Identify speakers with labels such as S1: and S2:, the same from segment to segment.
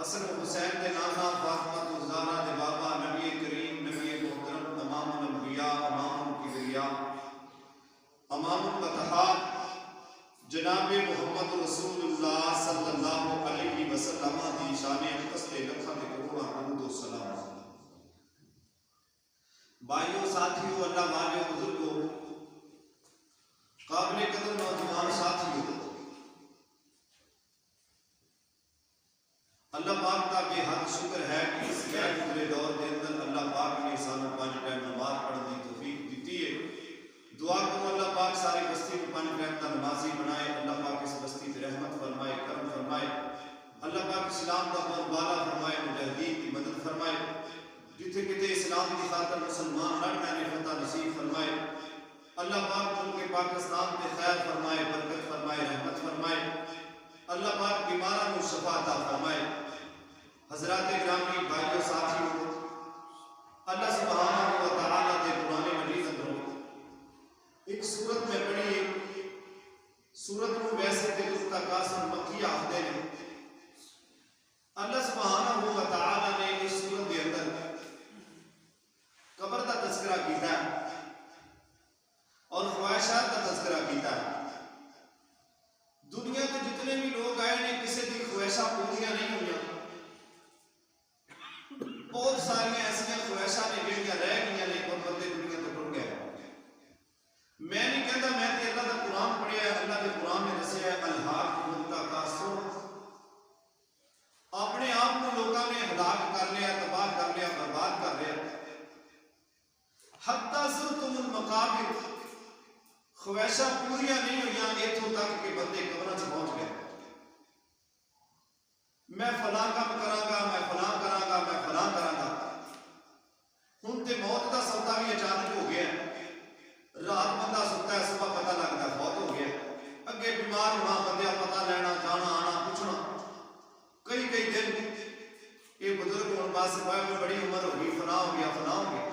S1: حسن حسین دے نانا، فاطمہ الزہرا دے بابا، نبی کریم نبی محترم امام الفتحا جناب محمد رسول اللہ صلی اللہ علیہ وسلم دی شان اقدس تے لکھاں تے کروڑاں درود و سلام۔ بھائیو ساتھیو، اللہ والو بزرگو، قابل قدر نوجوان ساتھیو، اللہ پاک کا بے حد شکر ہے کہ اس غیر گزرے دور کے اندر اللہ پاک نے سانو 5 ٹائم نماز پڑھنے کی توفیق دیتی ہے۔ دعا کرو اللہ پاک ساری بستی کو 5 ٹائم کا نمازی بنائے، اللہ پاک اس بستی پہ رحمت فرمائے، کرم فرمائے، اللہ پاک اسلام کا بول بالا فرمائے، مجاہدین کی مدد فرمائے، جتھے کتے اسلام کی خاطر مسلمان لڑ میں فتح نصیب فرمائے، اللہ پاک ملک پاکستان پہ خیر فرمائے، برکت فرمائے، رحمت فرمائے، اللہ پاک بیماروں کو شفا عطا فرمائے۔ حضرات گرامی، بھائیو ساتھیو، اللہ سبحانہ و تعالیٰ کے قرآن مجید اندروں ایک سورت میں پڑھی، سورت کو ویسے تے تقاسم مکیہ آخدے نے۔ اللہ سبحانہ و تعالیٰ نے اس سورت کے اندر قبر کا تذکرہ کیتا ہے اور خواہشات کا تذکرہ کیتا ہے۔ دنیا کے جتنے بھی لوگ آئے نے کسی کی خواہشاں پوریاں نہیں ہوئی، بہت ساری ایسا خواہشاں نے جڑیاں رہ گئی نے اور بندے دنیا تو ٹر گئے۔ میں نہیں کہتا، میں تے اللہ کا قرآن پڑھیا ہے، اللہ کے قرآن میں دسیا ہے الہاکم التکاثر، اپنے آپ کو لوگوں نے ہلاک کر لیا، تباہ کر لیا، برباد کر لیا۔ حتی زرتم المقابر، خواہشاں پوریاں نہیں ہوئی اتوں تک کہ بندے قبراں سے پہنچ گئے۔ میں فلاں کام کراں گا، میں فلاں کراں گا، میں فلاں کراں گا۔ ہن تے موت دا سودا بھی اچانک ہو گیا ہے، رات بندہ ستا ہے، صبح پتہ لگتا ہے فوت ہو گیا۔ اگے بیمار ہونا، بندے پتہ لینا، جانا آنا پوچھنا، کئی دن یہ بزرگ ہون بس بڑی عمر ہو گئی، فلاں ہو گیا، فلاں ہو گیا۔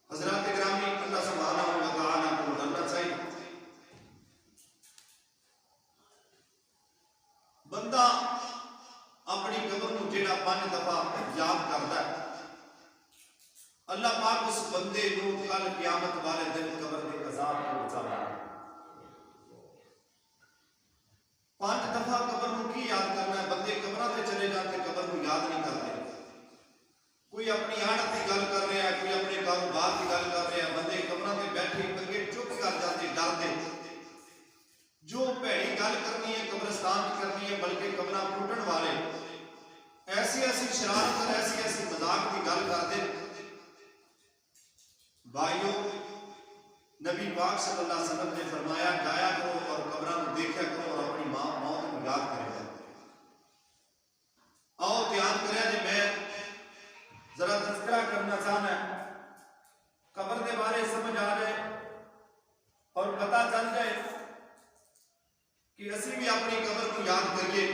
S1: حضرات گرامی، اللہ سبحانہ و تعالیٰ کو ڈرنا چاہیے۔ بندہ اپنی قبر کو جڑا 5 دفعہ یاد کرتا ہے، اللہ پاک اس بندے کو کل قیامت والے دن قبر کے عذاب کو بچاتا ہے۔ 5 دفعہ قبر کو کی یاد کرنا ہے؟ بندے قبراں تے چلے جاتے، قبر کو یاد نہیں کرتے۔ کوئی اپنی آڑت کی گل کر رہا ہے، کوئی اپنے کاروبار کی گل کر رہا ہے، بندے قبراں تے بیٹھے بندے چپ کر جاتے، ڈرتے۔ جو بھڑی گل کرنی ہے قبرستان کی کرنی ہے، بلکہ قبراں پھٹن والے ایسی شرارت اور ایسی مذاق کی گل کرتے۔ بھائیو، نبی پاک صلی اللہ علیہ وسلم نے فرمایا جایا کرو اور قبراں کو دیکھا کرو اور اپنی موت کو یاد کرے گا۔ آؤ دھیان کریں جی، میں ذرا تذکرہ کرنا چاہنا ہے، قبر کے بارے سمجھ آ جائے اور پتہ چل جائے کہ اسی بھی اپنی قبر کو یاد کریے۔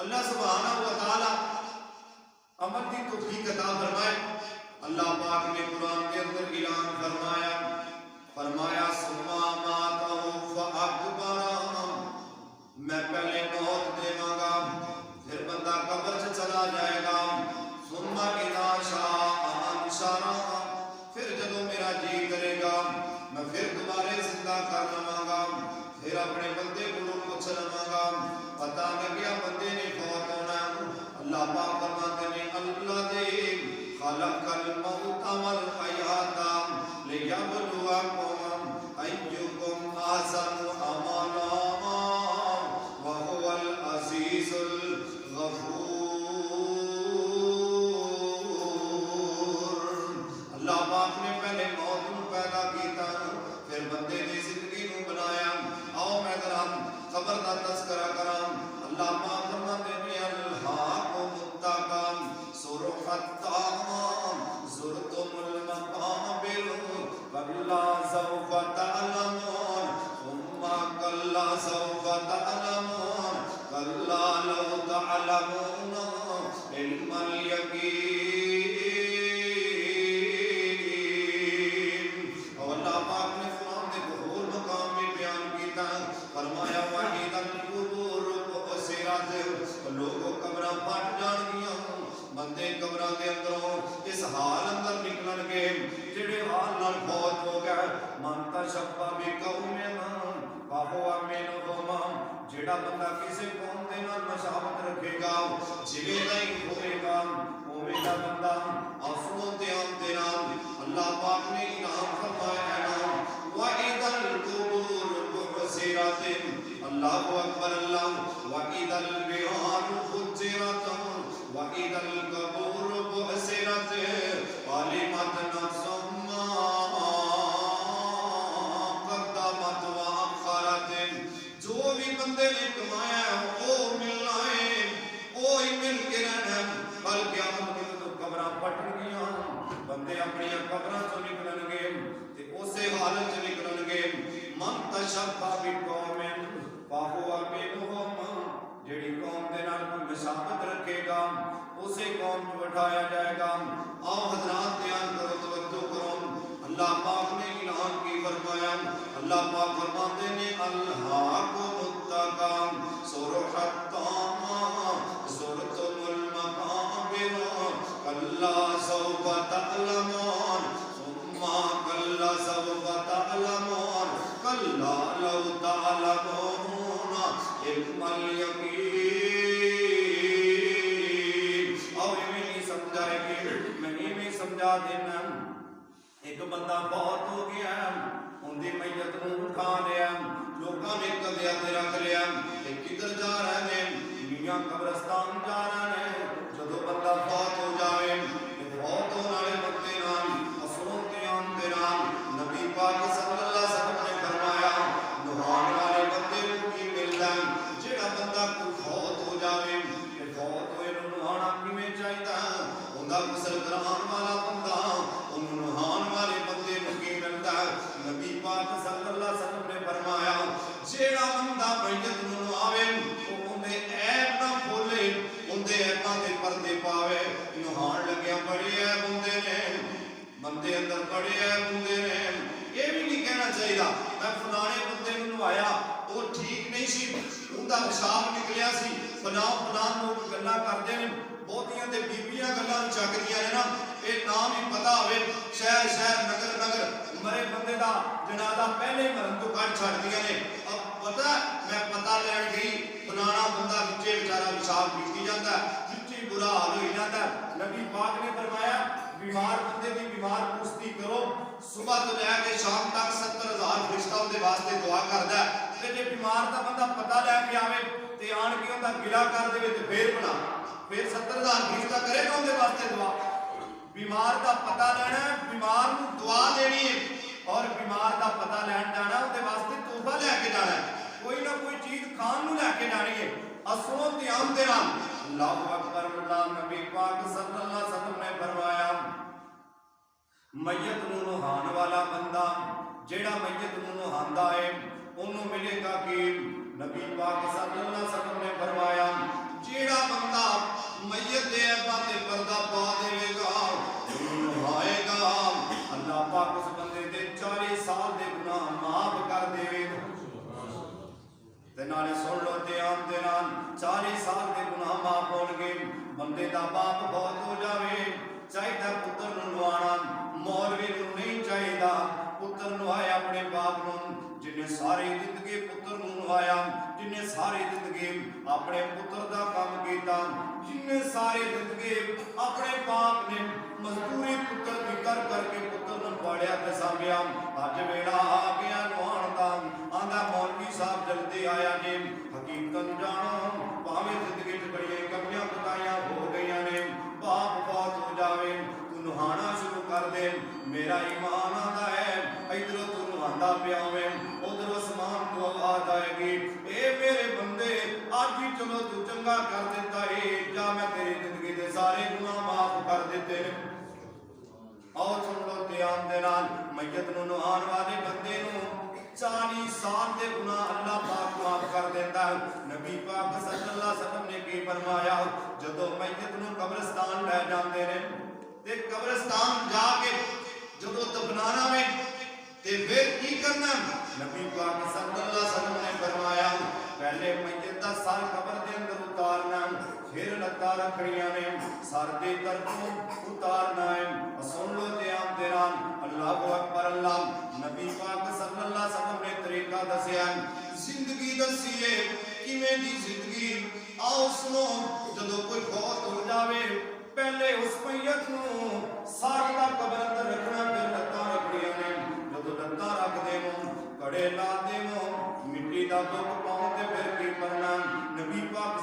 S1: اللہ سبحانہ و تعالیٰ عمل کی توفیق عطا فرمائے۔ اللہ پاک نے قرآن کے اندر اعلان فرمایا ثم اماتہ فاقبرہ، میں پہلے موت دیواں گا، پھر بندہ قبر سے چلا جائے گا، ثم اذا شاء انشرہ، پھر جدوں میرا جی کرے گا میں پھر دوبارہ زندہ کر لواں گا، پھر اپنے بندے کو پوچھ لواں گا، پتہ لگیا بندے نے فوت ہونا۔ اللہ پاک فرماتے ہیں اللہ دے خلق الموت والحیات لیبلوکم ایکم احسن عملا وهو العزیز الغفور۔ اللہ پاک نے پہلے موت کو پیدا کیتا، پھر بندے دی زندگی کو بنایا۔ آؤ میں ذرا قبر کا تذکرہ کراں۔ اللہ پاک فرماتے ہیں الہاکم التکاثر حتی زرتم المقابر کلا سوف تعلمون ثم کلا سوف تعلمون کلا لو تعلمون علم الیقین۔ اور اللہ پاک نے قرآن کے بہت مقام میں بیان کیتا، فرمایا وَإِذَا الْقُبُورُ بُعْثِرَتْ، لوگوں قبراں پھٹ جان گیاں، بندے قبراں دے اندروں اس حال اندر نکلن گے جڑے حال نال فوت ہو گئے۔ من تشبہ بقوم ਜਿਹੜਾ ਬੰਦਾ ਕਿਸੇ ਕੌਮ ਦੇ ਨਾਲ ਮਸ਼ਾਬਤ ਰੱਖੇਗਾ ਜਿਵੇਂ ਦਾ ਹੀ ਹੋਵੇਗਾ ਉਵੇਂ ਦਾ ਬੰਦਾ। ਆਸੂਆਂ ਤੇ ਆਮ ਦੇ ਨਾਲ ਅੱਲਾਹ ਪਾਕ ਨੇ ਇਨਾਮ ਫਰਮਾਇਆ ਨਾਮ وَإِذَا الْقُبُورُ بُعْثِرَتْ اللہ اکبر اللہ وَإِذَا الْبِحَارُ فُجِّرَتْ وَإِذَا الْقُبُورُ بُعْثِرَتْ عَلِمَتْ نَفْسٌ مَّا قَدَّمَتْ وَأَخَّرَتْ۔ جو بھی بندے نے کمایا ہے وہ ملنا ہے، وہی مل کے رہنا ہے۔ کل قیامت میں تو قبراں پٹ گیا، بندے اپنی قبراں تو نکلن گے تے اسی حالت چ نکلن گے۔ من تشبہ بقوم فہو منہم، جیڑی قوم دے نال کوئی مشابہت رکھے گا اسی قوم کو اٹھایا جائے گا۔ آؤ حضرات دھیان کرو، توجہ کرو، اللہ پاک نے اعلان کی فرمایا، اللہ پاک فرماتے ہیں الہاکم التکاثر حتی زرتم المقابر کلا سوف تعلمون ثم کلا سوف تعلمون کلا لو تعلمون علم الیقین۔ اور میں نہیں سمجھائے گی، میں نہیں سمجھا دینا۔ ایک بندہ بہت ہو گیا، ان دی میت نو اٹھا لیا، لوگوں نے کدیا تے رکھ لیا، کدھر جا رہے ہیں؟ میاں قبرستان جا رہے ہیں۔ جدو بندہ فوت ہو جائے، فوت ہونے والے بندے نال اصلوں تے عام دے نال نبی پاک صلی اللہ علیہ وسلم نے فرمایا نہان والے بندے کو کی ملدا ہے؟ جڑا بندہ کو فوت ہو جائے، فوت ہوئے نو نہانا کیویں چاہیدا ہے؟ اوندا غسل کران والا بندہ اونوں نہان والے بندے نو کی ملدا ہے؟ نبی پاک صلی اللہ علیہ وسلم نے فرمایا جیڑا بندہ میت نو نہاوے اوندے عیب نہ کھولے، اوندے عیباں تے پردے پاوے، نہان لگیا بڑے عیب ہوندے نے، بندے اندر بڑے عیب ہوندے نے، یہ بھی نہیں کہنا چاہیے میں فلانے بندے نو نہوایا وہ ٹھیک نہیں سی، اوندا پیشاب نکلیا سی، فلان لوگ گلاں کردے نے، بہتیاں تے بیبیاں گلاں چکدیاں نے نا، اے نام ہی پتہ ہوئے شہر شہر نگر نگر مرے بندے دا جنازہ پہلے مرن تو کٹ چھڈدیاں نے۔ اب پتہ میں پتہ لین گئی فلانا بندہ وچے بیچارہ پیشاب پیتی جاندا ہے، وچے برا حال ہوئی جاندا ہے۔ نبی پاک نے فرمایا بیمار بندے دی بیمار پوستی کرو، صبح تو لے کے شام تک 70,000 فرشتہ اون دے واسطے دعا کردا ہے، تے جے بیمار دا بندہ پتہ لے کے آوے تے آن کے اوندا گلا کر دے تے پھر بنا پھر 70,000 فرشتہ کرے گا اون دے واسطے دعا۔ بیمار دا پتہ لینا ہے، بیمار نو دعا دینی ہے، اور بیمار دا پتہ لین جانا اون دے واسطے تحفہ لے کے جانا ہے، کوئی نہ کوئی چیز کھان نو لے کے جانی ہے۔ اصلوں تے عام دے نال اللہ اکبر اللہ۔ نبی پاک صلی اللہ علیہ وسلم نے فرمایا میت نو نہان والا بندہ جیڑا میت نو نہاندا ہے اونوں ملے گا کہ نبی پاک صلی اللہ علیہ وسلم نے فرمایا جیڑا بندہ میت دے عیباں تے پردہ پا دے گا اونوں نہائے گا، اللہ پاک اس بندے دے 40 سال دے گناہ معاف کر دے گا۔ تے نالے سن لو دھیان دے نال 40 سال دے گناہ معاف ہون گے۔ بندے دا باپ بہت ہو جاوے چاہیدا پتر نو نوانا، مولوی نو نہیں چاہیدا پتر نوائے اپنے باپ نو، جنہیں ساری زندگی پتر نو نوایا، جنہیں ساری زندگی اپنے پتر دا کام کیتا، جنہیں ساری زندگی اپنے باپ نے مزدوری پتر دی کر کر کے پتر نو پاڑیا تے سامبیا، اج ویلا آ گیا نوان دا، آندا مولوی صاحب جلدی آیا جی حقیقت جانو پاویں زندگی وچ بڑیاں کمیاں کوتاہیاں ہو گئیاں نے، باپ فوت ہو جاوے تو نہانا شروع کر دے، میرا ایمان آندا ہے ادھر تو نہاندا پیا ہوے ادھر آسمان تو آواز آئے گی اے میرے بندے اج ہی چلو تو چنگا کر دیتا ہے، جا میں تیری زندگی دے سارے گناہ معاف کر دیتے ہیں۔ اور سن لو دھیان دے نال میت نو نہان والے بندے نو 40 سال دے گناہ اللہ پاک معاف کر دیتا ہے۔ نبی پاک صلی اللہ علیہ وسلم نے کی فرمایا جدو میت نو قبرستان لے جاندے نے تے قبرستان جا کے جدو دفنانا میں تے پھر کی کرنا، نبی پاک صلی اللہ علیہ وسلم نے فرمایا پہلے میت دا سر قبر دے اندر اتارنا، پھر لتاں رکھنیاں نے سر دی طرفوں اتارنا ہے۔ سن لو دھیان دے نال اللہ اکبر اللہ۔ نبی پاک صلی اللہ علیہ وسلم نے طریقہ دسیا، زندگی دسی ہے ਕਿਵੇਂ ਦੀ ਜ਼ਿੰਦਗੀ। ਆਓ ਸੁਣੋ, ਜਦੋਂ ਕੋਈ ਫੌਤ ਹੋ ਜਾਵੇ ਪਹਿਲੇ ਉਸ ਮਈਅਤ ਨੂੰ ਸਾਰੀ ਦਾ ਕਬਰ ਅੰਦਰ ਰੱਖਣਾ, ਫਿਰ ਲੱਤਾਂ ਰੱਖਣੀਆਂ ਨੇ। ਜਦੋਂ ਲੱਤਾਂ ਰੱਖ ਦੇਵੋ, ਕੜੇ ਲਾ ਦੇਵੋ, ਮਿੱਟੀ ਦਾ ਦੁੱਖ ਪਾਉ ਤੇ ਫਿਰ ਕੀ ਕਰਨਾ। ਨਬੀ ਪਾਕ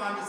S1: 5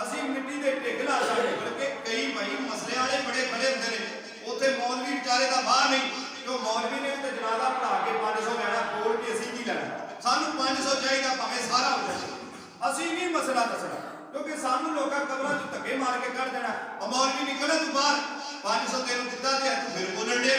S1: ਅਸੀਂ ਮਿੱਟੀ ਦੇ ਢਿੱਗ ਲਾ ਸਕਦੇ। ਬਲਕਿ ਕਈ ਭਾਈ ਮਸਲੇ ਵਾਲੇ ਬੜੇ ਖੜੇ ਹੁੰਦੇ ਨੇ, ਉੱਥੇ ਮੌਲਵੀ ਵਿਚਾਰੇ ਦਾ ਬਾਹਰ ਨਹੀਂ, ਕਿਉਂ ਮੌਲਵੀ ਨੇ ਤੇ ਜਨਾਜ਼ਾ ਪੜਾ ਕੇ 500 ਲੈਣਾ, ਕੋਲ ਕੇ ਅਸੀਂ ਕੀ ਲੈਣਾ, ਸਾਨੂੰ 500 ਚਾਹੀਦਾ ਭਾਵੇਂ ਸਾਰਾ ਹੋ ਜਾਏ। ਅਸੀਂ ਨਹੀਂ ਮਸਲਾ ਦੱਸਣਾ, ਕਿਉਂਕਿ ਸਾਨੂੰ ਲੋਕਾਂ ਕਬਰਾਂ 'ਚ ਧੱਕੇ ਮਾਰ ਕੇ ਕੱਢ ਦੇਣਾ। ਮੌਲਵੀ ਨਿਕਲੇ ਤੂੰ ਬਾਹਰ, 500 ਤੈਨੂੰ ਦਿੱਤਾ ਤੇ ਤੂੰ ਫਿਰ ਬੋਲਣ ਡਿਆ।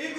S1: 1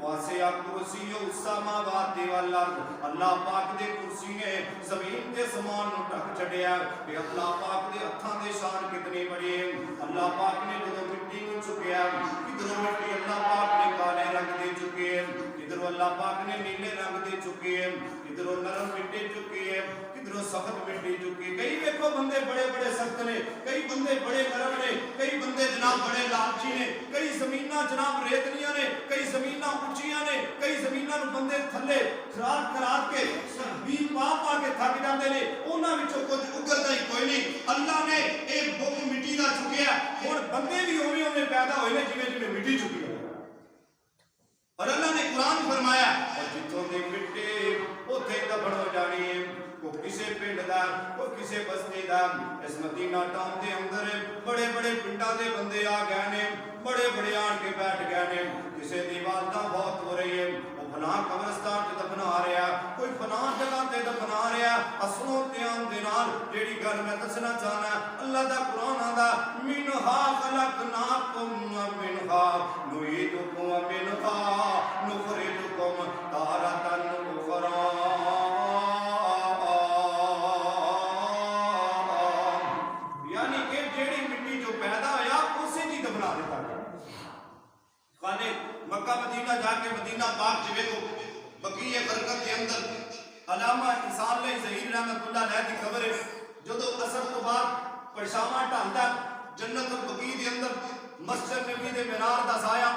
S1: واسع کرسی السماوات والارض اللہ پاک دے کرسی نے زمین تے سمان نو ڈھک چھڈیا کہ اللہ پاک دے ہتھاں دے شان کتنی بڑی ہے اللہ پاک نے جدوں مٹی نو چکیا کدھروں مٹی اللہ پاک نے کالے رنگ دے چکی ہے کدھروں اللہ پاک نے نیلے رنگ دے چکی ہے کدھروں نرم مٹی چکی ہے کدھروں سخت مٹی چکی کئی دیکھو بندے بڑے بڑے سخت نے کئی بندے بڑے نرم نے کئی بندے جناب بڑے لالچی نے کئی زمیناں جناب ریتنیاں نے کئی زمیناں اونچیاں نے کئی زمیناں نو بندے تھلے خراب خراب کے بھی پا کے تھک جاندے نے انہاں وچوں کچھ اگردا ہی کوئی نہیں اللہ نے ایک بک مٹی دا چکیا ہن بندے بھی اوویں اوویں پیدا ہوئے نے جویں جویں مٹی چکی ہے اور اللہ نے قرآن فرمایا اور جتوں دی مٹی اوتھے دفن ہو جانی ہے کوئی کسے پنڈ دا کوئی کسے بستی دا اس مدینہ ٹاؤن دے اندر بڑے بڑے پنڈاں دے بندے آ گئے نے بڑے بڑے آن کے بیٹھ گئے نے کسے دی عبادت بہت ہو رہی ہے وہ فلاں قبرستان تے دفنا رہا کوئی فلاں جگہ تے دفنا رہا اصلوں دھیان دے نال جیڑی گل میں دسنا چاہنا اللہ دا قرآن آندا منھا خلقناکم ومنھا نعیدکم ومنھا نخرجکم تارۃ اخری مکہ مدینہ جا کے مدینہ پاک جوے کو بقیع برکت کے اندر علامہ انسان علیہ ظہیر رحمت اللہ علیہ کی خبر ہے جدو اثر تو بعد پرشامہ ٹھاندا جنت البقیع کے اندر مسجد نبی دے مینار دا سایہ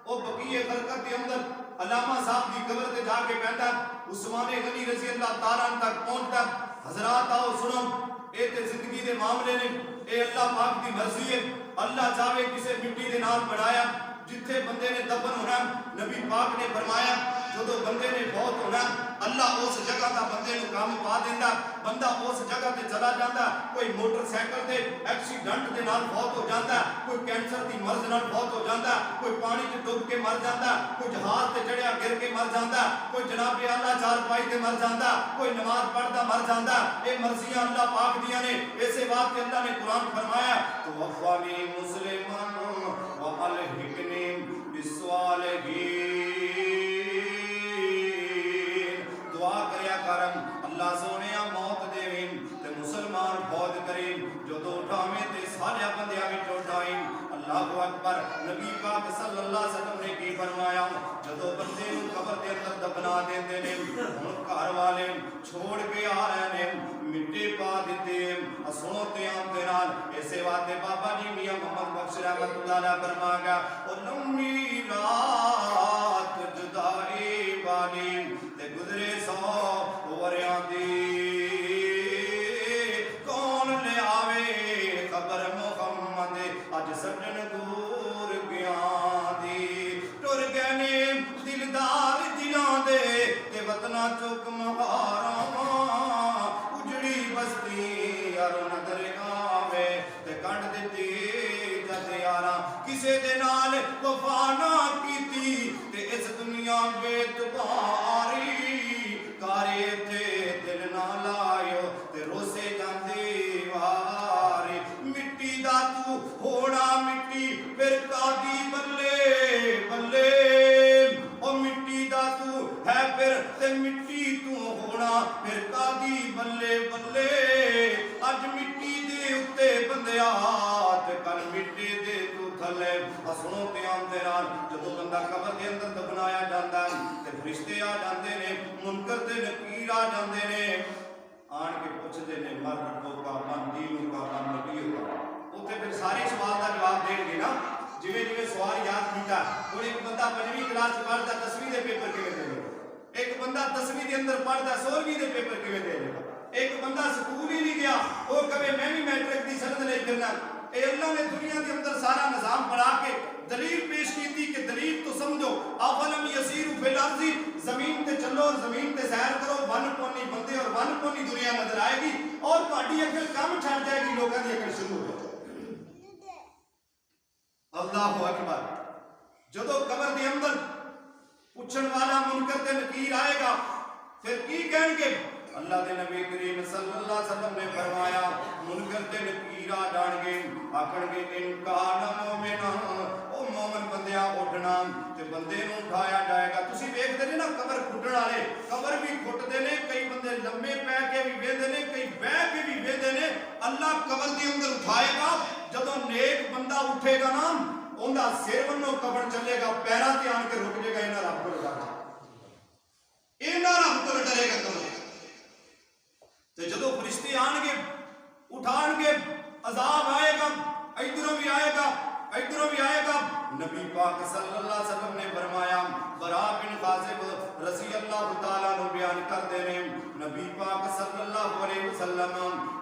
S1: او بقیع برکت کے اندر علامہ صاحب کی قبر تے جا کے بیٹھا عثمان غنی رضی اللہ تعالیٰ عنہ تک پہنچتا حضرات آؤ سنو اے تے زندگی دے معاملے نے اے اللہ پاک دی مرضی ہے اللہ چاہے کسے مٹی دے نال بڑھایا جتھے بندے نے دفن ہونا نبی پاک نے فرمایا جدو بندے نے بہت ہونا اللہ اس جگہ دا بندے نو کام پا دیندا بندہ اس جگہ تے چلا جاندا کوئی موٹر سائیکل تے ایکسیڈنٹ دے نال بہت ہو جاندا کوئی کینسر دی مرض نال بہت ہو جاندا کوئی پانی تے ڈوب کے مر جاندا کوئی جہاز تے چڑھیا گر کے مر جاندا کوئی جناب اعلیٰ چارپائی تے مر جاندا کوئی نماز پڑھدا مر جاندا اے مرضیاں اللہ پاک دیاں نے ایسے بات تے اللہ نے قرآن فرمایا توفانی مسلمان وَأَلْحِقْنِي بِالصَّالِحِينَ دعا کریا کرم اللہ سونیا موت دیویں تے مسلمان فوت کریں جو دو اٹھاویں تے سارے بندیاں وچ اٹھائیں اللہ اکبر نبی پاک صلی اللہ علیہ وسلم نے کی فرمایا جدو بندے نو قبر دے اندر دفنا دیندے نے ہن گھر والے چھوڑ کے آ رہے نے مٹی پا دیتے اسوں تے آم دے نال ایسے واتے بابا جی میاں محمد بخش رحمت اللہ علیہ فرما گیا او لمبی رات جدائی والی تے گزرے 100 وریاں دی کون لے آوے خبر محمد اج سجن دور گیا دی ٹر گئے نے دلدار دلاں دے تے وطناں چک مہاراں اجڑی بستی اور نظر آوے تے کنڈ دتی جد یاراں کسے دے نال وفا نہ کیتی تے اس دنیا بے تباری کارے تے دل نہ لائیو تے روسے جاندے واری مٹی دا تو ہونا مٹی پھر کادی بلے بلے او مٹی دا تو ہے پھر تے مٹی تو ہونا پھر کادی بلے بلے اج مٹی دے اتے بندیا تے کل مٹی دے تو تھلے اسنوں تے آندے نال جدوں بندہ قبر دے اندر دفنایا جاندا تے فرشتے آ جاندے نے منکر تے نکیر آ جاندے نے آن کے پوچھدے نے مرد کا من دین کا من نبی کا اوتھے پھر سارے سوال دا جواب دین گے نا جویں جویں سوال یاد کیتا ہن ایک بندہ 5ویں کلاس پڑھدا 10ویں دے پیپر کیویں دے گا ایک بندہ 10ویں دے اندر پڑھدا 16ویں دے پیپر کیویں دے گا ایک بندہ سکول ہی نہیں گیا وہ کہے میں بھی میٹرک دی سند لے کرنا اے اللہ نے دنیا کے اندر سارا نظام بنا کے دلیل پیش کی تھی کہ دلیل تو سمجھو افلم یسیروا فی الارض زمین تے چلو اور زمین تے سیر کرو ون پونی بندے اور ون پونی دنیا نظر آئے گی اور تہاڈی عقل کم چھڈ جائے گی لوگاں دی عقل شروع ہو جائے گی اللہ اکبر جدو قبر دے اندر پوچھن والا منکر تے نکیر آئے گا پھر کی کہیں گے اللہ دے نبی کریم صلی اللہ علیہ وسلم نے فرمایا منکر تے نکیر آ جان گے آکھن گے ان کان مومنا او مومن بندیاں اٹھنا تے بندے نوں اٹھایا جائے گا. تسی ویکھدے نے نا قبر کھٹن والے قبر بھی کھٹدے نے, کئی بندے لمے پے کے بھی ویندے نے, کئی بیٹھ کے بھی ویندے نے. اللہ قبر دے اندر اٹھائے گا. جدوں نیک بندہ اٹھے گا نا اوندا سر ونوں قبر چلے گا, پیراں تے آن کے رک جائے گا. انہاں رب کو ڈرے گا, انہاں رب کو ڈرے گا قبر تے جدوں فرشتے آن گے اٹھان گے, عذاب آئے گا, ادھروں بھی آئے گا ادھروں بھی آئے گا. نبی پاک صلی اللہ علیہ وسلم نے فرمایا, برا بن خازب رضی اللہ تعالیٰ عنہ بیان کرتے ہیں, نبی پاک صلی اللہ علیہ وسلم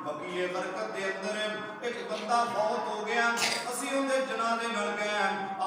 S1: بقیع برکت دے اندر ایک بندہ فوت ہو گیا, اسی ان دے جنازے نال گئے.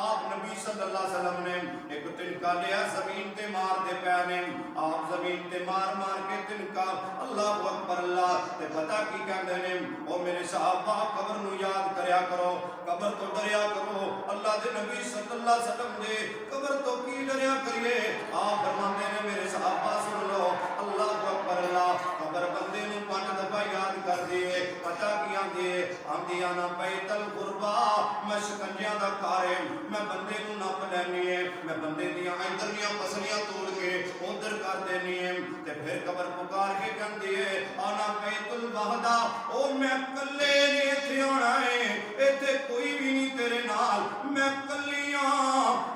S1: آپ نبی صلی اللہ علیہ وسلم نے ایک تنکا لیا, زمین تے مار دے پے نے. آپ زمین تے مار مار کے تنکا, اللہ اکبر اللہ, تے پتہ کی کہندے نے, او میرے صحابہ قبر نو یاد کریا کرو, قبر تو ڈریا کرو. اللہ دے نبی صلی اللہ علیہ وسلم دے قبر تو کی ڈریا کریے. آپ فرماندے نے میرے صحابہ سن لو, اللہ اکبر اللہ, قبر بندے نو 5 دفعہ یاد کر دیے. پتہ کی آندی آنا بیت القربا, میں شکنجیاں دا کارے, میں بندے نو نپ لینی ہے, میں بندے دیاں ادھرلیاں پسلیاں توڑ کے ادھر کر دینی ہے. تے پھر قبر پکار کے کہندی ہے, آنا بیت الوحدہ, او میں کلے نے ایتھے آنا ہے, ایتھے کوئی بھی نہیں تیرے نال, میں کلیاں,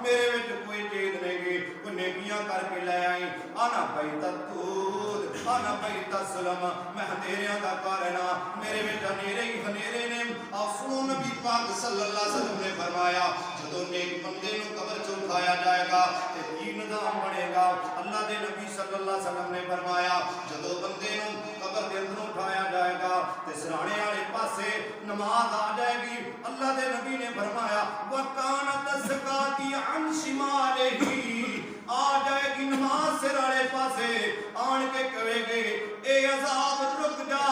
S1: میرے وچ کوئی چیز نہیں گی, کوئی نیکیاں کر کے لے آئی. آنا بیت الدود, آنا بیت السلم, میں اندھیریاں دا کارنا, میرے وچ اندھیرے ہی اندھیرے نے. اور سنو نبی پاک صلی اللہ علیہ وسلم نے فرمایا, جدوں نیک بندے نو قبر چ اٹھایا جائے گا تے کی نظام بنے گا. اللہ دے نبی صلی اللہ علیہ وسلم نے فرمایا, جدوں بندے نو قبر دے اندروں اٹھایا جائے گا تے سرانے والے پاسے نماز آ جائے گی. اللہ دے نبی نے فرمایا, وَكَانَتْ الزَّكَاةُ عَنْ شِمَالِهِ, آ جائے گی نماز سر والے پاسے, آن کے کہے گے اے عذاب رک جا,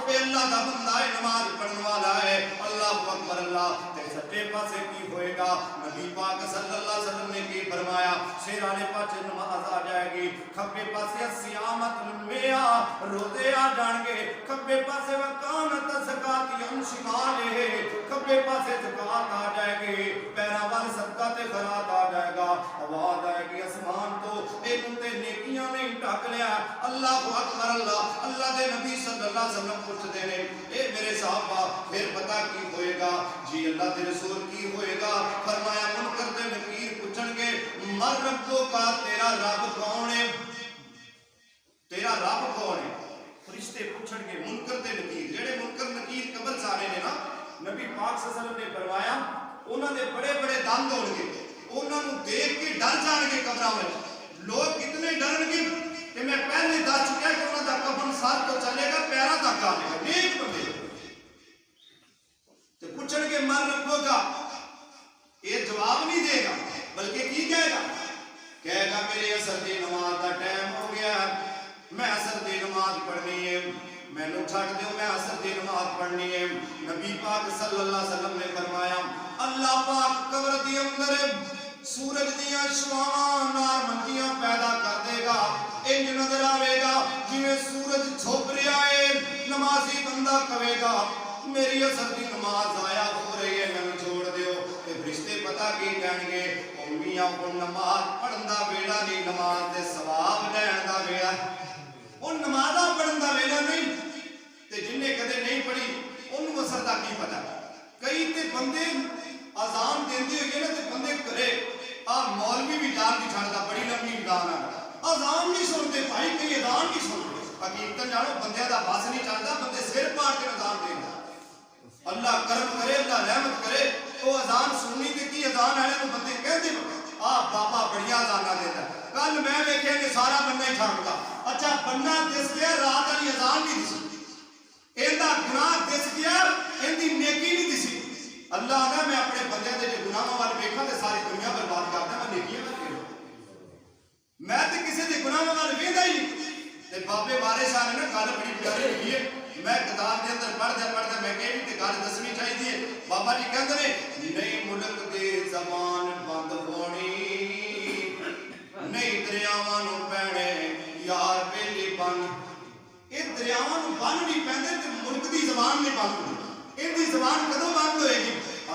S1: اے اللہ دا بندہ ہے, نماز پڑھن والا ہے, اللہ اکبر اللہ. تے سجے پاسے کی ہوئے گا, نبی پاک صلی اللہ علیہ وسلم نے کی فرمایا, سر والے پاسے نماز آ جائے گی, کھبے پاسے صیامت المیا, روزے آ جان گے, کھبے پاسے وکانت زکات عن شمالہ, کھبے پاسے زکات آ جائے گی, پیراں وال صدقہ تے خیرات آ جائے گا. آواز آئے گی آسمان تو, اینوں تے نیکیاں نے ڈھک لیا. اللہ اکبر اللہ. اللہ دے نبی صلی اللہ علیہ وسلم پوچھتے نے, اے میرے صحابہ پھر پتہ کی ہوئے گا؟ جی اللہ دے رسول کی ہوئے گا؟ فرمایا, منکر تے نکیر پوچھن گے, مر ربو کا, تیرا رب کون ہے, تیرا رب کون ہے؟ فرشتے پوچھن گے منکر تے نکیر. جڑے منکر نکیر قبر سارے نے نا, نبی پاک صلی اللہ علیہ وسلم نے فرمایا, انہاں دے بڑے بڑے دند ہون گے, انہاں نوں دیکھ کے ڈر جان گے قبراں وچ. لوگ کتنے ڈرن گے کہ میں پہلے دس چکا کہ انہاں دا کفن سر تو چلے گا, پیراں تک آ جائے گا. نیک بندے تے پوچھن گے مر ربو کا, یہ جواب نہیں دے گا بلکہ کی کہے گا؟ کہے گا میرے عصر دی نماز دا ٹائم ہو گیا, میں عصر دی نماز پڑھنی ہے, مینوں چھڈ دیو, میں عصر دی نماز پڑھنی ہے. نبی پاک صلی اللہ علیہ وسلم نے فرمایا, اللہ پاک قبر دی اندر سورج دیاں شعاواں نار منجیاں پیدا کر دے گا. انج نظر آئے گا جویں سورج چھپ رہا ہے. نمازی بندہ کہے گا میری عصر دی نماز ضائع ہو رہی ہے, مینوں چھوڑ دیو. تے فرشتے پتہ کی کہن گے, میاں ہن نماز پڑھن دا ویلا نہیں, نماز دے ثواب لین دا ویلا. ہن نمازاں پڑھن دا ویلا نہیں, تے جن نے کدے نہیں پڑھی انہوں عصر دا کی پتہ. کئی تے بندے اذان دیندے ہوئے نا تے بندے کرے, مولوی بھی جان نہیں چھڑدا, بڑی لمبی اذان آ, اذان نہیں سنتے بھائی, کئی اذان نہیں سنتے. حقیقت جانو بندے دا بس نہیں چلدا, بندے سر پاڑ کے اذان دیندا. اللہ کرم کرے, اللہ رحمت کرے, وہ اذان سننی تے کی اذان والے نوں بندے کہندے بابا بڑیاں اذاناں دیندا. کل میں ویکھیا کہ سارا بندہ ہی چھڑدا. اچھا بندہ دس گیا, رات والی اذان نہیں دسی, ایندا گناہ دس گیا, ایندی نیکی نہیں دسی. اللہ آگا میں اپنے بندے دے جو گناہوں والے ویکھاں تے ساری دنیا برباد کردا, میں نیکیاں کر کے میں تے کسی دے گناہوں والے ویندا ہی نہیں. تے بابے وارث صاحب نے گل بڑی پیاری لکھی ہے, میں کتاب دے اندر پڑھدا میں کہی تے گل دسنی چاہیے. بابا جی کہندے نے, نہیں ملک دے زبان بند ہونی, نہیں دریاواں نوں پینے یار بیلی بن. یہ دریاواں نوں بن نہیں پیندے تے ملک دی زبان نہیں بند ہوندی. ان دی زبان کدوں بند ہوئے گی؟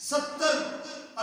S1: 70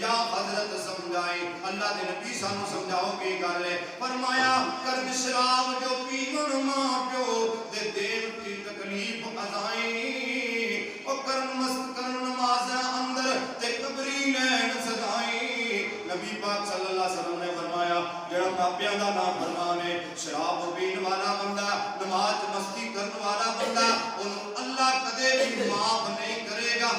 S1: یا حضرت سمجھائیں اللہ دے نبی سانو سمجھاؤ کی گل ہے فرمایا کرد شراب جو پیون ماں پیو دے دین کی تکلیف ازائیں او کرن مست کرن نماز اندر تے قبری لین سدائیں نبی پاک صلی اللہ علیہ وسلم نے فرمایا جڑا ماپیاں دا نام فرمان ہے شراب پین والا بندہ نماز مستی کرن والا بندہ انہوں اللہ کدے بھی معاف نہیں کرے گا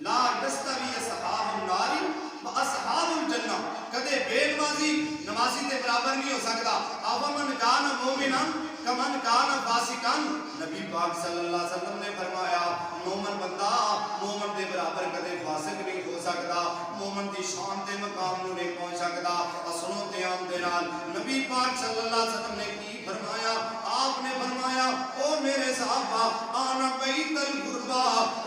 S1: لا یستوی اصحاب النار و اصحاب الجنہ کدے بے نمازی تے برابر نہیں ہو سکتا افمن کان مومنا کمن کان فاسقا نبی پاک صلی اللہ علیہ وسلم نے فرمایا مومن بندہ مومن دے برابر کدے فاسق نہیں ہو سکتا مومن دی شان تے مقام نو نہیں پہنچ سکتا سنو دھیان دے نال نبی پاک صلی اللہ علیہ وسلم نے کی فرمایا آپ نے فرمایا او میرے صحابہ آنا بیت الغربا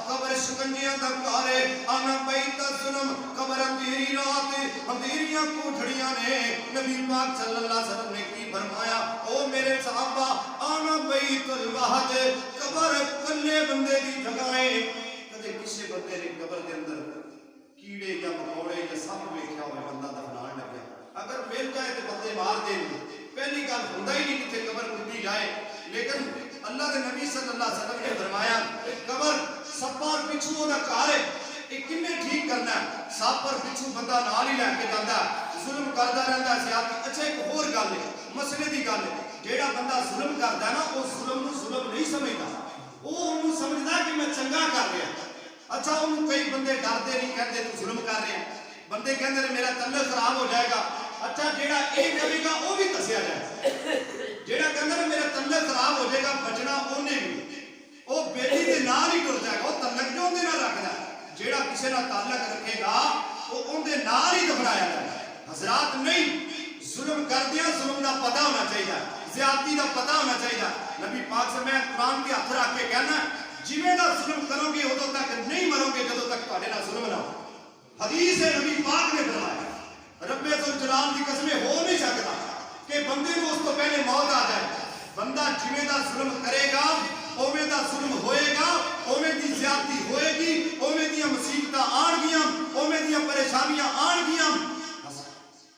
S1: قبر شکنجیاں دا گھر آنا بیت الظلم قبر اندھیری رات اندھیریاں کوٹھڑیاں نے نبی پاک صلی اللہ علیہ وسلم نے کی فرمایا او میرے صحابہ آنا بیت الوحد قبر کلے بندے دی جگہیں کدے کسی بندے نے قبر دے اندر کیڑے یا مکوڑے یا سب ویکھیا ہوئے بندہ دفنان لگیا اگر مل جائے تو بندے مار دیں پہلی گل ہوندا ہی نہیں کہ قبر کھدی جائے لیکن اللہ کے نبی صلی اللہ علیہ وسلم نے فرمایا قبر سب پر پچھو دا گھر ہے یہ کنے ٹھیک کرنا ہے سب پر پچھو بندہ نال ہی لے کے جاندا ہے ظلم کردا رہندا ہے زیادتی اچھا ایک اور گل ہے مسئلے دی گل ہے جیڑا بندہ ظلم کردا ہے نا وہ ظلم نو ظلم نہیں سمجھدا وہ انہوں سمجھدا کہ میں چنگا کر رہا اچھا انہوں کئی بندے ڈرتے نہیں کہتے تو ظلم کر رہے ہیں بندے کہتے ہیں میرا تعلق خراب ہو جائے گا اچھا جیڑا ایک کرے گا وہ بھی دسیا جائے جیڑا کہتا ہے میرا تعلق خراب ہو جائے گا بچنا انہیں بھی وہ بیٹی کے نال ہی ٹر جائے گا وہ تعلق جو اندے نال رکھدا ہے جیڑا کسی نال تعلق رکھے گا وہ اندے نال ہی دفنایا جائے گا حضرات نہیں ظلم کر دیا ظلم دا پتہ ہونا چاہیے زیادتی دا پتہ ہونا چاہیے نبی پاک سے میں قرآن کے ہاتھ رکھ کے کہنا جویں دا ظلم کرو گے ادو تک نہیں مرو گے جدوں تک تہاڈے نال ظلم نہ ہو حدیث ہے نبی پاک نے فرمایا رب ذوالجلال کی قسم ہو نہیں سکتا کہ بندے کو اس کو پہلے موت آ جائے بندہ جویں دا ظلم کرے گا اوویں دا ظلم ہوئے گا اوویں دی زیادتی ہوئے گی اوویں دی مصیبتاں آن گیاں اوویں دی پریشانیاں آن گیاں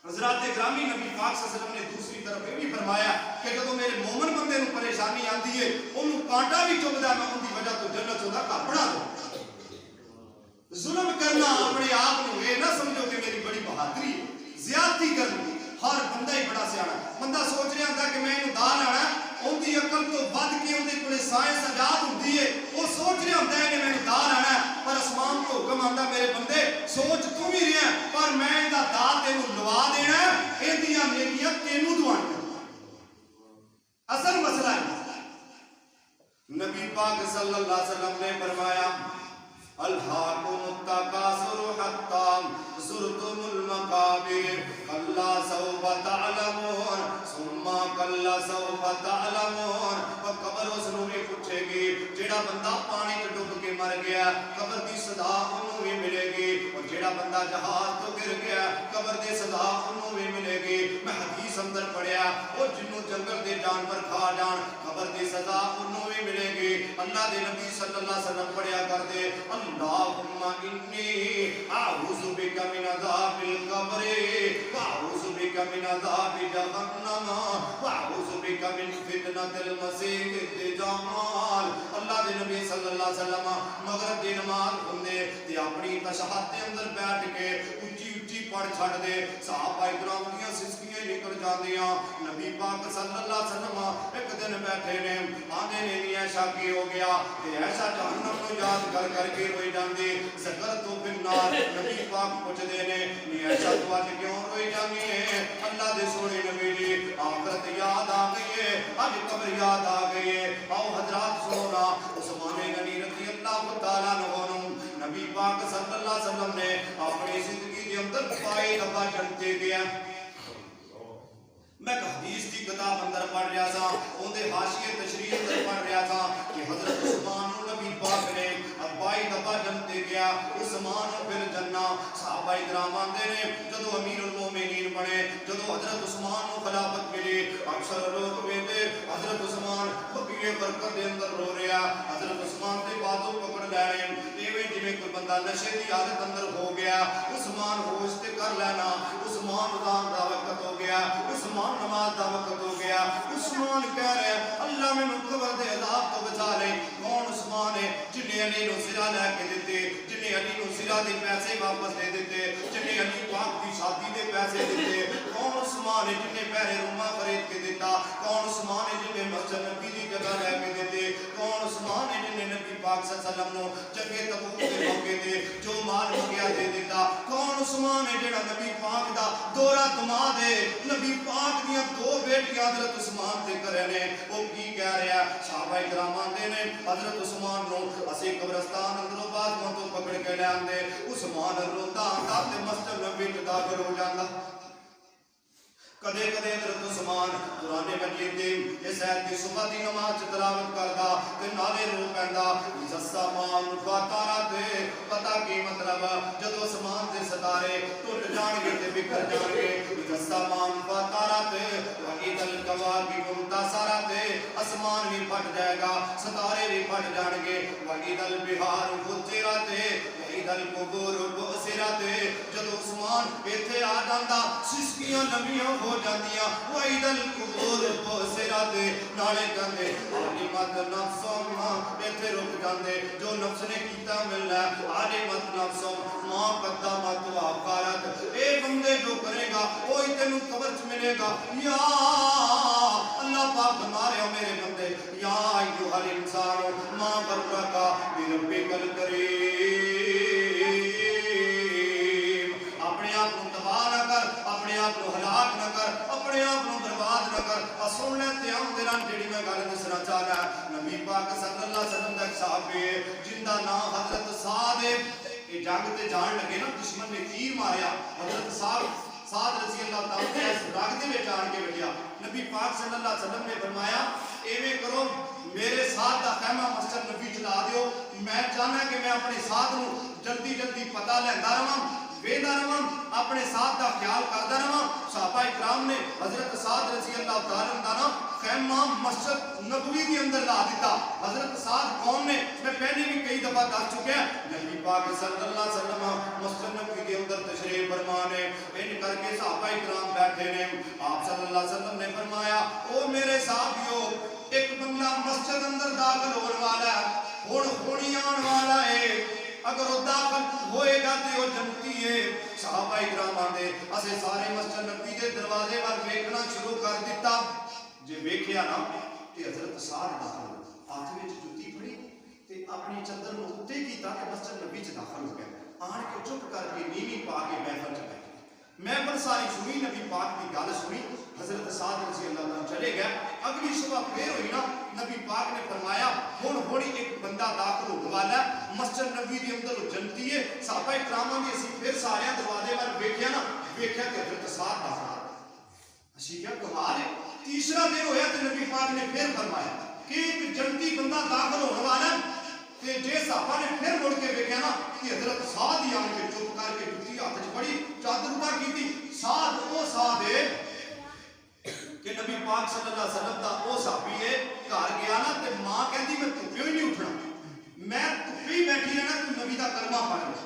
S1: حضرات گرامی نبی پاک صلی اللہ علیہ وسلم نے دوسری طرف یہ بھی فرمایا کہ جب میرے مومن بندے نو پریشانی آتی ہے انہوں کانٹا بھی چبھدا میں ان کی وجہ تو جنت دا گھر بنا دوں ظلم کرنا اپنے آپ کو یہ نہ سمجھو کہ میری بڑی بہادری ہے زیادتی کرنی ہر بندہ ہی بڑا سیاڑا بندہ سوچ رہا تھا کہ میں انہوں دان آنا ان کی عقل تو بد کے ان کے کولے سائنس ایجاد ہوتی ہے وہ سوچ رہا ہوتا ہے کہ میں دان آنا پر اسمان کو حکم آتا میرے بندے سوچ تو بھی رہے ہیں پر میں ان کا دان تینوں لوا دینا ہے ان دیا نیکیاں تینوں دعائیں اصل مسئلہ ہے نبی پاک صلی اللہ علیہ وسلم نے فرمایا الہاکم التکاثر حتی زرتم المقابر کلا سوف تعلمون ثم کلا سوف تعلمون قبر اس نو بھی پوچھے گی جیڑا بندہ پانی تے ڈوب کے مر گیا قبر دی صدا انہوں بھی ملے گی اور جیڑا بندہ جہاز تو گر گیا قبر دی صدا انہوں بھی ملے گی میں حدیث اندر پڑھیا اور جنوں جنگل دے جانور کھا جان قبر دی سزا انہوں بھی ملے گی اللہ دے نبی صلی اللہ علیہ وسلم پڑھیا کر دے اللہم انی اعوذ بک من عذاب القبر واعوذ بک من عذاب جہنم واعوذ بک من فتنۃ المسیح الدجال اللہ دے نبی صلی اللہ علیہ وسلم مغرب دی نماز پڑھدے تے اپنی تشہد دے اندر بیٹھ کے اونچی اونچی پڑھ چھڈ دے صحابہ کرام دیاں سسکیاں نکل جاندیاں نبی پاک صلی اللہ علیہ وسلم ایک دن بیٹھے نے آندے نے نہیں ایسا کی ہو گیا تے ایسا جہنم کو یاد کر کر کے روئی جاندی ذکر تو بنار نبی پاک پوچھ دے نے نہیں ایسا تو آج کیوں روئی جانی ہے اللہ دے سونے نبی جی آخرت یاد آ گئی ہے آج قبر یاد آ گئی ہے آؤ حضرات سونا عثمان غنی رضی اللہ تعالیٰ عنہ نبی پاک صلی اللہ علیہ وسلم نے اپنی زندگی کے اندر پائے دفعہ چڑھتے گیا میں حدیث کی کتاب اندر پڑھ رہا تھا ان دے حاشیے تشریح اندر پڑھ رہا تھا کہ حضرت عثمان نبی پاک نے ابائی دفعہ جنتے گیا عثمان پھر جنہ صحابہ کرام آندے نے جدو امیر المومنین بنے جدو حضرت عثمان کو خلافت ملی اکثر لوگ ویندے حضرت عثمان بقیہ برکت دے اندر رو رہا حضرت عثمان دے بازو پکڑ لے رہے ایویں جویں کوئی بندہ نشے دی عادت اندر ہو گیا عثمان لینا. عثمان اذان دا وقت ہو گیا, عثمان نماز دا وقت ہو گیا. عثمان کہہ رہے ہیں اللہ مینوں قبر دے عذاب تو بچا لے. کون عثمان ہے جنہیں علی نو سرا لے کے دیتے, جنہیں علی نو سرا دے پیسے واپس دے دیتے, جنہیں علی پاک دی شادی دے پیسے دیتے. کون عثمان ہے جنہیں پہرے روما خرید کے دیتا. کون عثمان ہے جنہیں مسجد نبی دی جگہ لے کے دیتے. کون عثمان ہے جنہیں نبی پاک صلی اللہ علیہ وسلم نو جنگے تبوک دے موقع تے جو مال منگیا دے دیتا. کون عثمان ہے جڑا نبی پاک دا دورہ دماد ہے, نبی پاک دیاں دو بیٹیاں حضرت عثمان دے کرے نے. وہ کی کہہ رہا ہے صحابہ کرام آندے نے حضرت عثمان نو اسی قبرستان اندروں بازواں تو پکڑ کے لے آندے. عثمان روندا آندا تے مسجد نبی وچ داخل ہو جاندا. کدے کدے حضرت عثمان قرآن مجید دے اس آیت دی صبح دی نماز چ تلاوت کردا تے نالے رو پیندا السمان فاتارات. پتہ کی مطلب جدو آسمان دے ستارے ٹوٹ جان گے تے بکھر جان گے. السمان فاتارات واذا الکواکب انتصرت. آسمان بھی پھٹ جائے گا, ستارے بھی پھٹ جان گے. واذا البحار فجرت واذا القبور بعثرت. جدو آسمان ایتھے آ جاندا سسکیاں لمبیاں ہو جاندیاں. واذا القبور بعثرت نالے کہندے علمت نفس ایتھے رک جاندے جو نفس نے کیتا ملنا. علمت نفس ما قدمت واخرت. اے بندے جو کرے گا وہی تینوں قبر چ ملے گا. یا اللہ پاک ہمارے ہو میرے بندے یا ایھا الانسان ما غرک بربک الکریم. اپنے آپ کو تباہ نہ کر, اپنے آپ کو ہلاک نہ کر, اپنے آپ کو برباد نہ کر. سن لے تے ہم دے نال جڑی میں گل دسنا چاہ رہا ہوں. نبی پاک صلی اللہ علیہ وسلم دا ایک صحابی ہے جن دا نام حضرت سعد ہے. یہ جنگ تے جان لگے نا, دشمن نے تیر ماریا, حضرت سعد رضی اللہ تعالیٰ عنہ اس رگ دے وچ آن کے بٹھیا. نبی پاک صلی اللہ علیہ وسلم نے فرمایا ایویں کرو میرے ساتھ دا خیمہ مسجد نبی چلا دیو. میں چاہنا کہ میں اپنے ساتھ نو جلدی جلدی پتہ لیندا رہاں, ویندا رہاں, اپنے ساتھ دا خیال کردا رہاں. صحابہ کرام نے حضرت سعد رضی اللہ تعالیٰ عنہ دا خیمہ مسجد نبوی کے اندر لا دیتا. حضرت سعد کون نے میں پہلے بھی کئی دفعہ دس چکا ہے. نبی پاک صلی اللہ علیہ وسلم مسجد نبوی کے اندر تشریف فرما نے. ان کر کے صحابہ کرام بیٹھے نے. آپ صلی اللہ علیہ وسلم نے فرمایا او میرے صحابیو ایک بندہ مسجد اندر داخل ہونے والا ہے, ہونی آن والا ہے. اگر وہ داخل ہوئے گا تو وہ جنتی ہے. صحابہ کرام آندے اسے سارے مسجد نبی دے دروازے ول ویکھنا شروع کر دیتا. جے ویکھیا نا تے حضرت سعد داخل ہاتھ وچ جُتی پھڑی تے اپنی چادر نوں اُتے کیتا کہ مسجد نبی چ داخل ہو گیا. آن کے چپ کر کے نیوی پا کے محفل چ بیٹھ. محفل ساری سنی, نبی پاک کی گل سنی, حضرت سعد رضی اللہ عنہ چلے گئے. اگلی صبح پھر ہوئی نا, نبی پاک نے فرمایا ہن ہونی ایک بندہ داخل ہونے والا ہے مسجد نبی دے اندر, وہ جنتی ہے. صحابہ کرام نے اسی پھر سارے دروازے ول ویکھیا نا, ویکھیا کہ حضرت سعد داخل. اسی کیا کمال ہے. تیسرا دن ہویا تو نبی پاک نے پھر فرمایا کہ ایک جنتی بندہ داخل ہونے والا ہے. تے جے صحابہ نے پھر مڑ کے ویکھیا نا کہ حضرت سعد ہی آن کے چپ کر کے جُتی ہاتھ وچ پڑی, چادر اُٹا کیتی. سعد او سعد ہے کہ نبی پاک صلی اللہ علیہ وسلم دا او صحابی ہے. گھر گیا نا تے ماں کہندی میں دھوپیوں ہی نہیں اٹھنا, میں دھوپے ہی بیٹھی رہنا, تو نبی دا کلمہ پڑھ لے.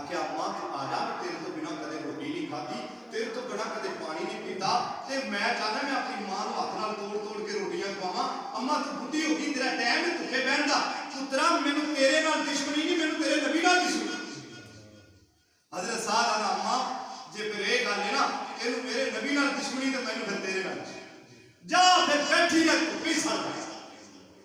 S1: آخیا ماں آ جا, تیرے تو بنا کدے روٹی نہیں کھادی, تیرے تو بنا کدے پانی نہیں پیتا, تے میں چاہنا میں اپنی ماں نو ہاتھ نال توڑ توڑ کے روٹیاں کھواواں. اما تو بڈھی ہو گئی, تیرا ٹائم ہے دھوپے بہن دا. پترا مینوں تیرے نال دشمنی نہیں, مینوں تیرے نبی نال دشمنی. حضرت سعد آنا اما جے پھر یہ گل ہے نا اینو میرے نبی نال دشمنی تے مینوں پھر تیرے نال جا پھر بیٹھی رہ دھوپی سڑ گئی.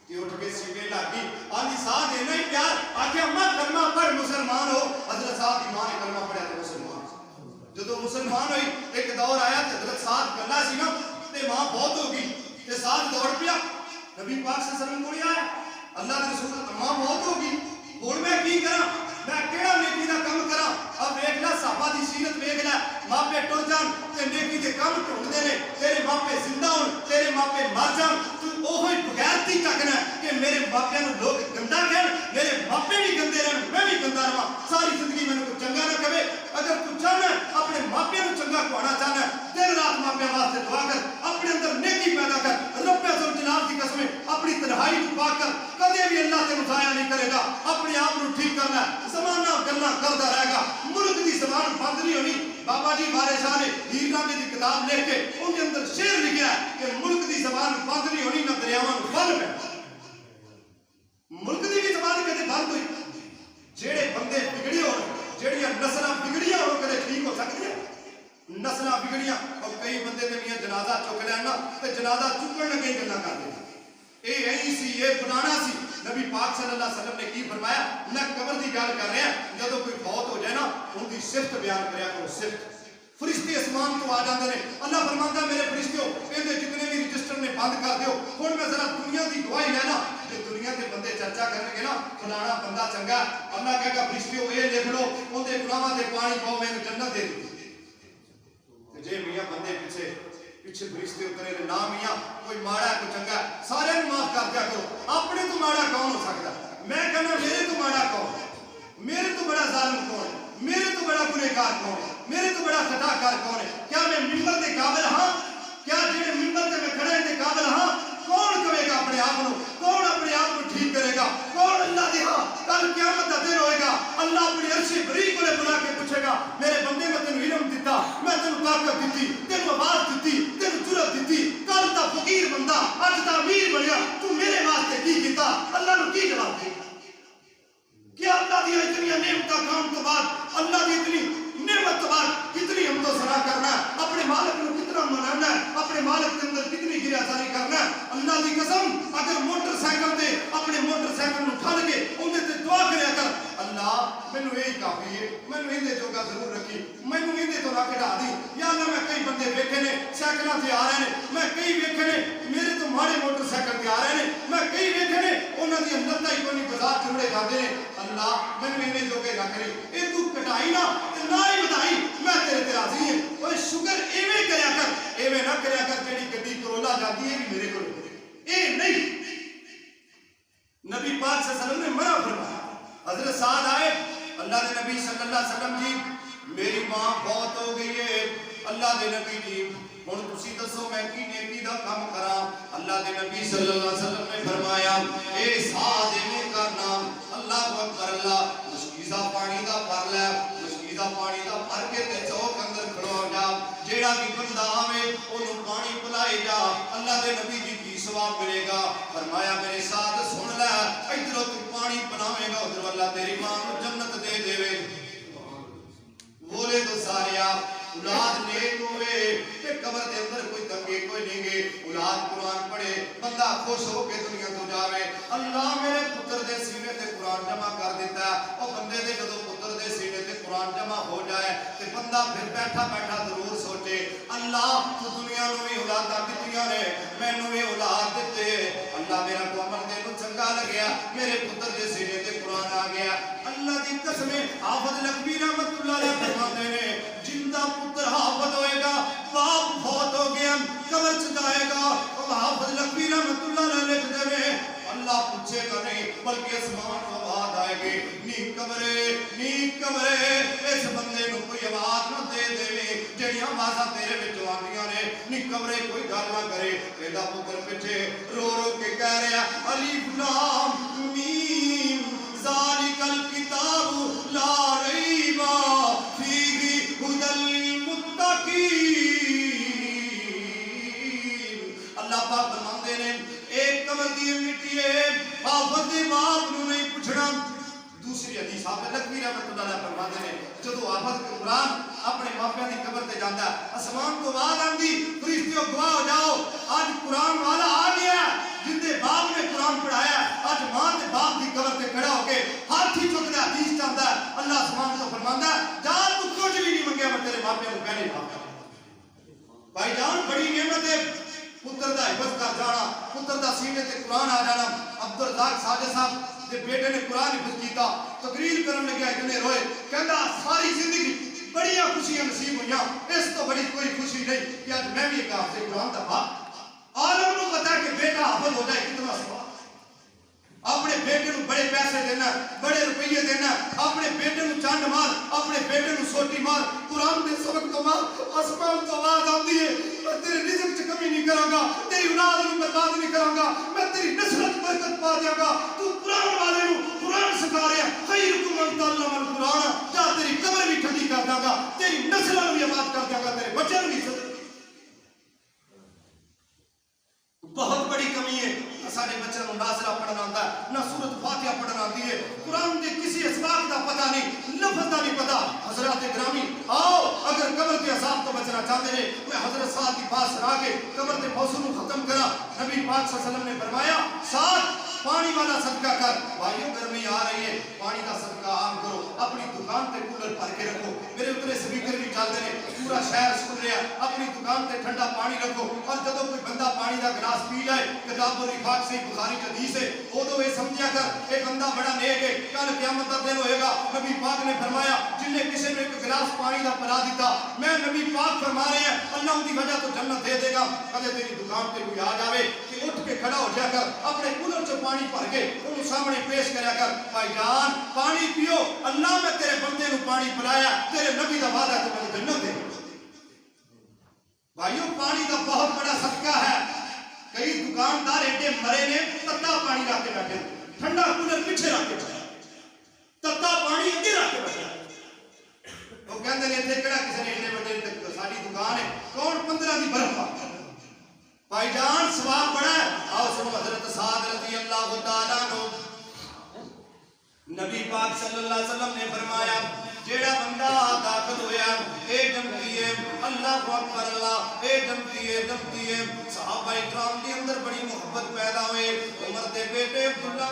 S1: کہ اٹھ کے سینے لگی آندی سعد ہے نہیں پیار. آکھے اما کلمہ پڑھ مسلمان ہو. حضرت سعد کی ماں نے کلمہ پڑھیا تو مسلمان. جدو مسلمان ہوئی ایک دور آیا تے حضرت سعد کلا سی نا تے ماں بہت ہو گئی تے سعد دوڑ پیا نبی پاک صلی اللہ علیہ وسلم کو آیا. اللہ کے رسول ماں بہت ہو گئی, ہن میں کی کراں, میں کیڑا نیکی دا کم کراں. اب ویکھ لے صحابہ دی سیرت ویکھ لے, ماپے ٹر جان تے نیکی دے کم ٹھنڈے نے, تیرے ماپے زندہ ہون, تیرے ماپے مر جان, تو اوہی بغیرتی چکنا کہ میرے ماپیاں نوں لوگ گندا کہن, میرے ماپے بھی گندے رہن, میں بھی گندا رہاں, ساری زندگی مینوں کوئی چنگا نہ کہے. اگر تو چاہنا اپنے ماپیاں نوں چنگا کھوانا چاہنا, دن رات ماپیاں واسطے دعا کر, اپنے اندر نیکی پیدا کر. رب ذوالجلال کی قسم اپنی تنہائی کو پاک کر, کدے بھی اللہ تینوں ضائع نہیں کرے گا. اپنے آپ کو ٹھیک کرنا, زمانہ گلاں کردا رہے گا, ملک دی زبان بند نہیں ہونی, بابا جی بارے شاہ نے ہیر رانجھے کی کتاب لکھ کے ان کے اندر شعر لکھا ہے کہ ملک دی زبان بند نہیں ہونی نہ دریاواں نوں بند پہ ملک دی بھی زبان کدے بند ہوئی جیڑے بندے بگڑے ہو جیڑیاں نسلاں بگڑیاں ہو کدے ٹھیک ہو سکدی نسلاں بگڑیاں اور کئی بندے تے میاں جنازہ چک لینا تے جنازہ چکن لگے گلاں کردے اے ایسی سی اے فلانا سی نبی پاک صلی اللہ علیہ وسلم نے کی فرمایا میں قبر دی گل کر رہا جدوں کوئی فوت ہو جائے نا ان دی صفت بیان کریا کرو صفت فرشتے اسمان تو آ جاندے نے اللہ فرماتا ہے میرے فرشتیو اندے جتنے بھی رجسٹر نے بند کر دیو ہن میں ذرا دنیا دی گواہی لینا کہ دنیا دے بندے چرچا کرن گے نا فلانا بندہ چنگا اللہ کہے گا فرشتیو اے لکھ لو اون دے گناہاں تے پانی پاؤ میں جنت دے دو جے میاں بندے پیچھے فرشتے اترے نے نام میاں کوئی ماڑا کوئی چنگا سارے معاف کر دیا کرو اپنے تو ماڑا کون ہو سکتا میں کہنا میرے تو ماڑا کون میرے تو بڑا ظالم کون ہے میرے تو بڑا گنہگار کون ہے میرے تو بڑا خطا کار کون ہے کیا میں منبر دے قابل ہاں کیا جڑے منبر تے میں کھڑے دے قابل ہاں کون کہے گا اپنے آپ کو کون اپنے آپ کو ٹھیک کرے گا کون اللہ دی ہاں کل قیامت دا دن ہوئے گا اللہ اپنی عرش بری کو بلا کے پوچھے گا میرے بندے میں تینوں علم دیتا میں تینوں طاقت دیتی تینوں آواز دیتی تینوں جرأت دیتی کل دا فقیر بندہ اج دا امیر بنیا تو میرے واسطے کی کیتا اللہ نو کی جواب دے کیا اللہ دی اتنی نعمتاں کام تو بعد اللہ دی اتنی نعمت تو بعد کتنی حمد و ثنا کرنا ہے اپنے مالک کو کتنا منانا ہے اپنے مالک کے اندر کتنی گریبانی کرنا ہے اللہ دی قسم اگر موٹر سائیکل تے اپنے موٹر سائیکل نو ٹھل کے اندے تے دعا کریا کر اللہ مینوں یہی کافی ہے مینوں ایندے جوگا ضرور رکھی مینوں ایندے تو نہ کڈا دی یا اللہ میں کئی بندے ویکھے نے سائیکلاں تے آ رہے نے میں کئی ویکھے نے میرے تو ماڑے موٹر سائیکل تے آ رہے نے میں کئی ویکھے نے انہاں دی لتاں ہی کوئی بازار چمڑے کھاندے نے اللہ مینوں ایندے جوگے رکھ لے اے تو کٹائی نہ تے نہ ہی بتائی میں تیرے تے راضی ہوں اوے شکر ایویں کریا کر ایویں نہ کریا کر جڑی گڈی کرولا جاتی ہے بھی میرے کول اے نہیں نبی پاک صلی اللہ علیہ وسلم نے منع فرمایا حضرت سعد آئے اللہ دے نبی صلی اللہ علیہ وسلم جی میری ماں بہت ہو گئی ہے اللہ دے نبی جی ہن تسی دسو میں کی نیکی دا کام کراں اللہ دے نبی صلی اللہ علیہ وسلم نے فرمایا اے سعد ایویں کرنا اللہ اکبر اللہ مشکیزہ پانی دا بھر لے مشکیزہ پانی دا بھر کے تے چوک اندر کھڑو جا جیڑا بھی بندہ آوے اونوں پانی پلائے جا اللہ دے نبی جی کی ثواب ملے گا فرمایا میرے ساتھ سن لے ادھر تو پانی پلاوے گا ادھر اللہ تیری ماں کو جنت دے دے بولے تو ساریا اولاد نیک ہوئے تے قبر دے اندر کوئی تنگی کوئی نہیں گے اولاد قرآن پڑھے بندہ خوش ہو کے دنیا تو جاوے اللہ میرے پتر دے سینے تے قرآن جمع کر دیتا ہے اور بندے دے جدو پتر دے سینے تے قرآن جمع ہو جائے تے بندہ پھر بیٹھا بیٹھا ضرور سوچے اللہ تو دنیا نو بھی اولاداں دتیاں نے مینوں بھی اولاد دتے اللہ میرا کو عمل دے نو چنگا لگیا میرے پتر دے سینے تے قرآن آ گیا اللہ دی قسم حافظ لکھوی رحمت اللہ علیہ فرماتے ہیں جندہ پتر حافظ ہوئے گا باپ فوت ہو گیا قبر چ جائے گا اور حافظ لکھوی رحمت اللہ علیہ لکھ دے اللہ پوچھے گا نہیں بلکہ اسمان کو آواز آئے گی نی کمرے اس بندے نو کوئی آواز نہ دے دے جڑی آوازاں تیرے وچ آندیاں نے نی کمرے کوئی گل نہ کرے ایدا پتر پیچھے رو رو کے کہہ رہا الف لام میم ذالک الکتاب لا ریب فیہ ھدی للمتقین اللہ پاک فرماندے نے ایک قبر دی مٹی ہے حافظ دے باپ نو نہیں پوچھنا دوسری حدیث حافظ لکھوی رحمت اللہ علیہ فرماتے ہیں جدو حافظ قرآن اپنے ماپیاں دی قبر تے جاندا ہے اسمان تو آواز آندی فرشتیو گواہ ہو جاؤ آج قرآن والا آ گیا جن دے باپ نے قرآن پڑھایا آج ماں دے باپ دی قبر تے کھڑا ہو کے ہاتھ ہی چکدا حدیث چاہندا ہے اللہ اسمان تو فرماندا ہے جا تو کچھ بھی نہیں منگیا میں تیرے ماپیاں نو پہلے معاف کر بھائی جان بڑی نعمت ہے پتر دا حفظ کر جانا پتر دا سینے تے قرآن آ جانا عبدالرزاق ساجد صاحب دے بیٹے نے قرآن حفظ کیتا تقریر کرن لگا اتنے روئے کہندا ساری زندگی بڑی خوشیاں نصیب ہوئیاں اس تو بڑی کوئی خوشی نہیں کہ آج میں بھی ایک حافظ قرآن دا باپ عالم نو پتا ہے کہ بیٹا حافظ ہو جائے کتنا ثواب اپنے بیٹے نو بڑے پیسے دینا بڑے روپیے دینا اپنے بیٹے نو چانڈ مار اپنے بیٹے نو سوٹی مار قرآن دے سبق تو مار اسمان تو آواز آتی ہے میں تیرے رزق چ کمی نہیں کراں گا تیری اولاد نو برباد نہیں کراں گا میں تیری نسل وچ برکت پا دیاں گا تو قرآن والے نو قرآن سکھا رہا خیرکم من تعلم القرآن جا تیری قبر بھی ٹھنڈی کر داں گا تیری نسل بھی الناصرہ پڑھنا آتا ہے نہ سورۃ فاتحہ پڑھنا آتی ہے قرآن کے کسی اسباق کا پتہ نہیں لفظ کا نہیں پتہ حضرات گرامی آؤ اگر قبر کے عذاب تو بچنا چاہتے ہیں میں حضرت سعد کی پاس رہا کے قبر کے پوسوں ختم کرا نبی پاک صلی اللہ علیہ وسلم نے فرمایا سعد پانی والا صدقہ کر بھائیوں گرمی آ رہی ہے پانی کا صدقہ عام کرو اپنی دکان تے کولر بھر کے رکھو میرے اتنے سپیکر بھی چلتے ہیں پورا شہر سن رہا اپنی دکان تے ٹھنڈا پانی رکھو اور جب کوئی بندہ پانی کا گلاس پی جائے کتاب الرفاق سے بخاری کی حدیث ہے ادو یہ سمجھا کر ایک بندہ بڑا نیک ہے کل قیامت کا دن ہوئے گا نبی پاک نے فرمایا جن نے کسی نے ایک گلاس پانی کا پلا دیتا میں نبی پاک فرما رہے ہیں اللہ ان کی وجہ تو جنت دے دے گا کدے تیری دکان تے کوئی آ جاوے کہ اٹھ کے کھڑا ہو جا کر اپنے کولر سے پانی بھر کے ان سامنے پیش کریا کر بھائی جان پانی پیو اللہ میں تیرے بندے نو پانی پلایا تیرے نبی دا وعدہ تو مجھے جنت دے بھائیوں پانی کا بہت بڑا صدقہ ہے کئی دکاندار ایڈے مرے نے تتا پانی رکھ کے بیٹھے ٹھنڈا کولر پیچھے رکھ کے تتا پانی اگے رکھ کے بیٹھے وہ کہتے ہیں اتنے کہڑا کسی نے ایڈے بڑے ساری دکان ہے کون 15 دی برف بھائی جان ثواب بڑا ہے آؤ سنو حضرت سعد رضی اللہ تعالیٰ عنہ نبی پاک صلی اللہ علیہ وسلم نے فرمایا جیڑا بندہ داخل ہویا اے جمتی ہے اللہ اکبر اللہ اے جمتی ہے صحابہ اکرام کے اندر بڑی محبت پیدا ہوئے عمر دے بیٹے عبداللہ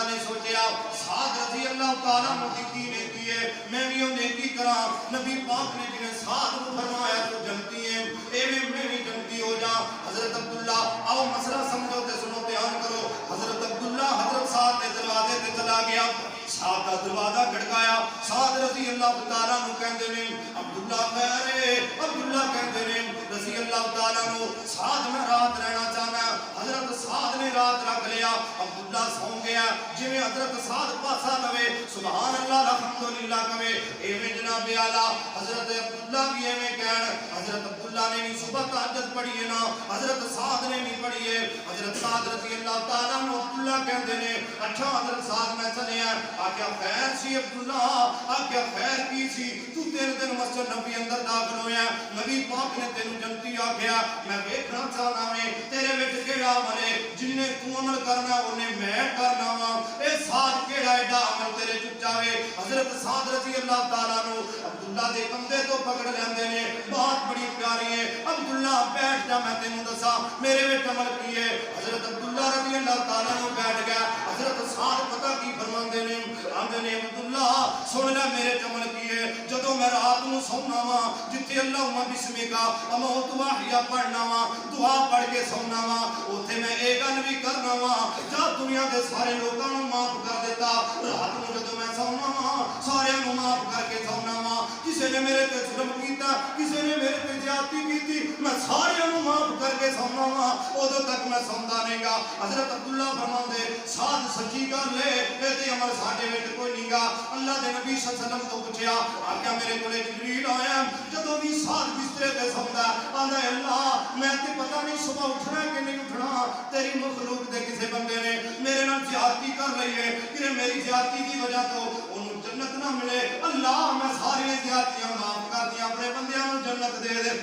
S1: نے سوچیا سعد رضی اللہ تعالیٰ کی نیکی ہے میں بھی وہ نیکی کرا نبی پاک نے جنہیں سعد کو فرمایا تو جمتی ہے میں بھی جمتی ہو جا حضرت عبداللہ آؤ مسئلہ سمجھو تے سنو دھیان کرو حضرت عبداللہ حضرت سعد نے دروازے تے چلا گیا سعد کا دروازہ کھڑکایا سعد رضی اللہ تعالیٰ عنہ کہندے نے عبداللہ خیر ہے عبداللہ کہندے نے رضی اللہ تعالیٰ عنہ سعد میں رات رہنا چاہنا حضرت سعد نے رات رکھ لیا عبداللہ سو گیا جی میں حضرت سعد پاسا لوے سبحان اللہ الحمدللہ کہے ایویں جناب اعلیٰ حضرت عبداللہ بھی ایویں کہن حضرت عبداللہ نے بھی صبح تہجد پڑھی ہے نا حضرت سعد نے بھی پڑھی ہے حضرت سعد رضی اللہ تعالیٰ عنہ عبداللہ کہندے نے اچھا حضرت سعد میں چلے ہیں آکیا خیر سی عبداللہ آکیا خیر کی سی تو تیرے دن مسجد نبی اندر داخل ہویا نبی پاک نے تینو جنتی آکیا میں دیکھنا چاہنا میں تیرے وچ کیڑا عمل ہے جن نے تو عمل کرنا انہیں میں کرنا وا اے سعد کیڑا ایڈا عمل تیرے چچاوے حضرت سعد رضی اللہ تعالیٰ عنہ عبداللہ دے کندھے تو پکڑ لیندے نے بات بڑی پیاری ہے عبداللہ بیٹھ جا میں تینو دسا میرے وچ عمل کی ہے حضرت عبداللہ رضی اللہ تعالیٰ عنہ بیٹھ گیا حضرت سعد پتہ کی فرماندے نے آندے نے عبداللہ سن لے میرے عمل کی ہے جدوں میں رات نو سونا وا جتھے اللہم بسمکا اموت واحیا پڑھنا وا دعا پڑھ کے سونا وا اوتھے میں اے گل بھی کرنا وا جا دنیا دے سارے لوکاں نوں معاف کر دیتا رات نو جدوں میں سونا وا سارے نوں معاف کر کے سونا وا کسے نے میرے تے ظلم کیتا کسے نے میرے تے زیادتی کیتی میں سارے نوں معاف کر کے سونا وا اودوں تک میں سوندا نہیں گا حضرت عبداللہ فرماندے سعد سچی گل ہے اے تے عمل ساڈے وچ کوئی نہیں گا اللہ دے نبی صلی اللہ علیہ وسلم تو پوچھیا آکیا میرے کولے جبریل آیا جدوں بھی سعد بسترے تے سوندا آندا اللہ میں تے پتہ نہیں صبح اٹھنا کہ نہیں اٹھنا تیری مخلوق دے کسے بندے نے میرے نال زیادتی کر رہی ہے کہ میری زیادتی کی وجہ تو انہوں جنت نہ ملے اللہ میں ساری زیادتیاں معاف کر دیا اپنے بندیاں نوں جنت دے دے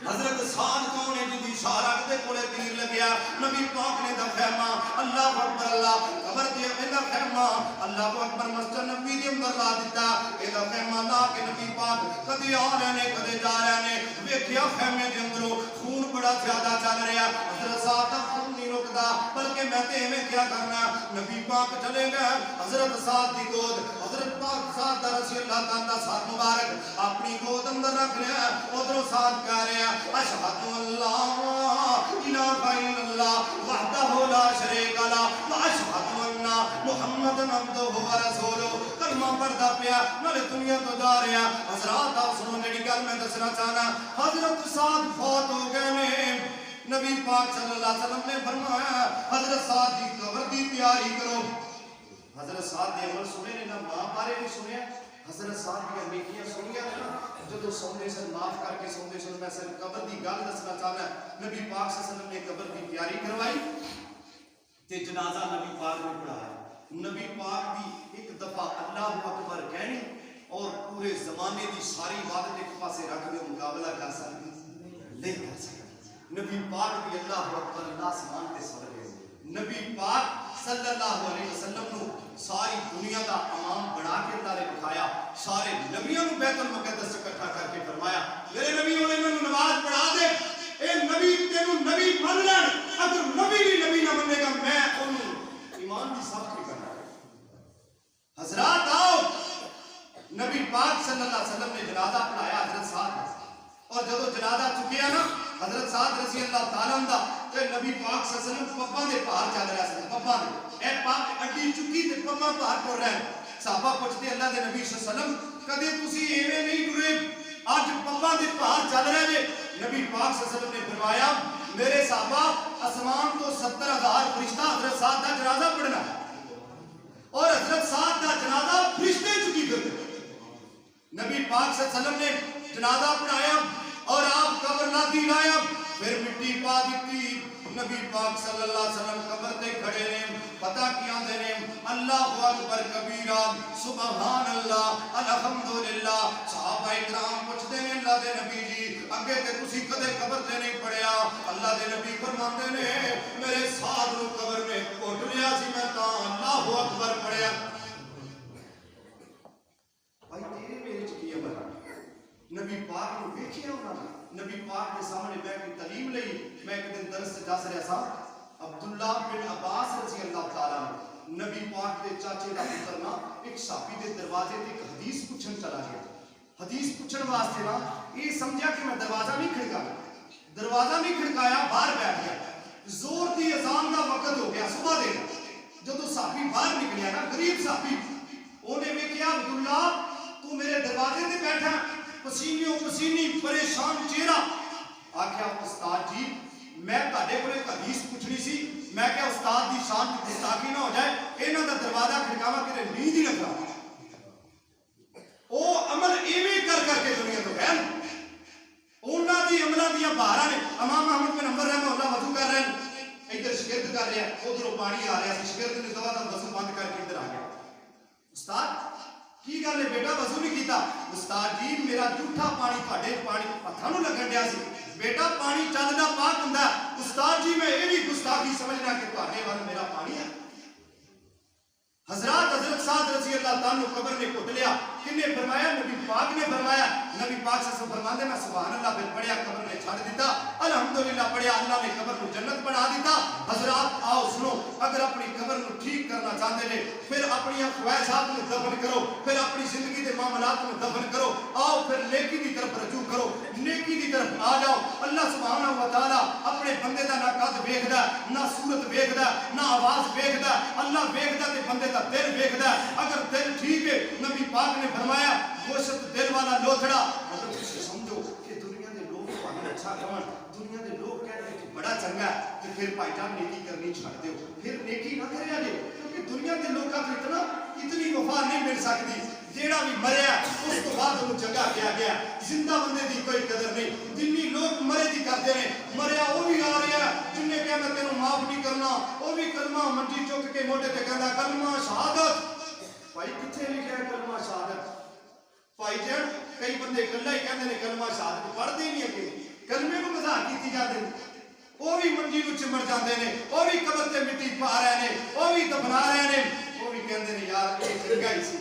S1: حضرت سعد کون ہے جدی شارک دے کولے تیر لگیا نبی پاک نے دا خیمہ اللہ اکبر اللہ قبر دے دا خیمہ اللہ اکبر مسجد نبی دے اندر لا دیتا اے دا خیمہ لا کے نبی پاک کدی آ رہے نے کدی جا رہے نے ویکھیا خیمے دے اندروں خون بڑا زیادہ چل رہا حضرت سعد دا خون نہیں رکدا بلکہ میں تے ایویں کیا کرنا نبی پاک چلے گئے حضرت سعد دی گود حضرت پاک سعد دا رضی اللہ تعالی سر مبارک اپنی گود اندر رکھ لیا ادھروں سعد کہہ رہے اشہد اللہ الہ الا اللہ وحدہ لا شریک لہ واشہد ان محمد عبدہ ورسولہ کلمہ پڑھدا پیا نالے دنیا تو جا رہا حضرات آپ سنو جڑی گل میں دسنا چاہنا حضرت سعد فوت ہو گئے نے نبی پاک صلی اللہ علیہ وسلم نے فرمایا حضرت سعد کی قبر دی تیاری کرو حضرت سعد نے عمل سنے نے نہ ماں بارے بھی سنیا حضرت سعد کی نیکیاں سنیا جدو سوندے سن معاف کر کے سوندے سن میں صرف قبر دی گل دسنا چاہنا نبی پاک صلی اللہ علیہ وسلم نے قبر دی تیاری کروائی تے جنازہ نبی پاک نے پڑھایا نبی پاک دی ایک دفعہ اللہ اکبر کہنی اور پورے زمانے دی ساری عبادت ایک پاسے رکھ کے مقابلہ کر سکتے نہیں کر سکتے نبی پاک بھی اللہ اکبر اللہ سمان تے سبر گئے نبی پاک صلی اللہ علیہ وسلم نو ساری دنیا دا امام بنا کے اللہ نے بکھایا سارے نبیوں نو بیت المقدس اکٹھا کر کے فرمایا میرے نبی ہونے میں نماز پڑھا دے اے نبی تینوں نبی مان لین اگر نبی بھی نبی نہ منے گا میں انہوں ایمان دی سب کی کرنا حضرات آؤ نبی پاک صلی اللہ علیہ وسلم نے جنازہ پڑھایا حضرت سعد نے اور جب جنازہ چکیا نا حضرت سعد رضی اللہ تعالیٰ عنہ تے نبی پاک صلی اللہ علیہ وسلم پپا دے پہاڑ چل رہا ہے پپا دے اے پاک اڈی چکی تے پپا پہاڑ ٹر رہے ہیں صحابہ پوچھتے اللہ دے نبی صلی اللہ علیہ وسلم کدے تسی ایویں نہیں ٹرے اج پپا دے پہاڑ چل رہے ہیں نبی پاک صلی اللہ علیہ وسلم نے فرمایا میرے صحابہ آسمان تو 70,000 فرشتہ حضرت سعد دا جنازہ پڑھنا اور حضرت سعد دا جنازہ فرشتے چکی کرتے نبی پاک صلی اللہ علیہ وسلم نے جنازہ پڑھایا اور آپ قبر لادی لایا پھر مٹی پا دیتی نبی پاک صلی اللہ علیہ وسلم قبر تے کھڑے نے پتہ کیا دے نے اللہ اکبر کبیرہ سبحان اللہ الحمدللہ صحابہ اکرام پوچھتے نے اللہ دے نبی جی اگے تے تسی کدے قبر تے نہیں پڑھیا اللہ دے نبی فرماندے نے میرے ساتھ نو قبر نے کوٹ لیا سی میں تا اللہ اکبر پڑھیا بھائی تیرے میرے چ کی عمل نبی پاک نے دیکھیا انہاں نے نبی پاک کے سامنے بیٹھ کے تعلیم لئی میں ایک دن درس سے جا رہا تھا عبداللہ بن عباس رضی اللہ تعالیٰ عنہ نبی پاک کے چاچے کا پتر نا ایک صحابی دے دروازے تے ایک حدیث پوچھن چلا گیا حدیث پوچھن واسطے نا یہ سمجھا کہ میں دروازہ نہیں کھڑکایا باہر بیٹھ گیا زور دی اذان دا وقت ہو گیا صبح دے جدوں صحابی باہر نکلیا نا غریب صحابی اونے ویکھیا عبداللہ تو میرے دروازے تے بیٹھا پسینیوں پسینی پریشان چہرہ آکھیا استاد جی میں تہاڈے کول ایک حدیث پوچھنی سی میں کہ استاد دی شان تے گستاخی نہ ہو جائے انہاں دا دروازہ کھڑکاواں کہ نیند ہی لگا او عمل ایویں کر کے دنیا تو گئے انہاں دی عملاں دیاں بہاراں نے امام احمد بن حنبل رحمہ اللہ وضو کر رہے ہیں ادھر شگرد کر رہے ہیں ادھروں پانی آ رہا ہے شگرد نے دوا دا وضو بند کر کے ادھر آ گیا استاد کی گل ہے بیٹا وضو نہیں کیتا استاد جی میرا جھوٹا پانی تہاڈے پانی ہتھاں نوں لگن دیا سی بیٹا پانی چند دا پاک ہوندا ہے استاد جی میں یہ بھی گستاخی سمجھنا کہ تہاڈے وال میرا پانی ہے حضرت سعد رضی اللہ تعالیٰ قبر نے کھٹ لیا کنے فرمایا نبی پاک نے فرمایا نبی پاک سے فرماندے میں سبحان اللہ پھر پڑھیا قبر نے چھڑ دیتا الحمدللہ پڑھیا اللہ نے قبر کو جنت بنا دیتا حضرات آؤ سنو اگر اپنی قبر کو ٹھیک کرنا چاہتے ہیں پھر اپنی خواہشات کو دفن کرو پھر اپنی زندگی کے معاملات کو دفن کرو آؤ پھر نیکی کی طرف رجوع کرو نیکی کی طرف آ جاؤ اللہ سبحانہ و تعالیٰ اپنے بندے دا نہ قد ویکھدا نہ صورت ویکھدا نہ آواز ویکھدا اللہ ویکھدا تے بندے دا دل ویکھدا اگر دل ٹھیک ہے نبی پاک نے فرمایا گوشت دل والا لوتھڑا اگر تسی سمجھو کہ دنیا دے لوگ تہاڈے اچھا کہن دنیا دے لوگ کہندے کہ بڑا چنگا ہے تے پھر بھائی جان نیکی کرنی چھڈ دیو پھر نیکی نہ کریا جے کیونکہ دنیا دے لوکاں کو اتنی وفا نہیں مل سکتی جیڑا بھی مریا اس تو بعد انہوں جگہ کیا گیا زندہ بندے دی کوئی قدر نہیں جنی لوگ مرے دی کرتے ہیں مریا وہ بھی آ رہا ہے جن نے کہا میں تینوں معاف نہیں کرنا وہ بھی کلمہ منجی چک کے موٹے تے کہندا کلمہ شہادت بھائی کتنے لکھا ہے کلمہ شہادت بھائی جان کئی بندے کلا ہی کہندے نے کلمہ شہادت پڑھتے ہی نہیں اگے کلمے کو مذاق کیتی جاندے وہ بھی منجی نو چمڑ جاندے نے وہ بھی قبر تے مٹی پا رہے نے وہ بھی دفنا رہے نے وہ بھی کہندے نے یار یہ چنگا ہی سی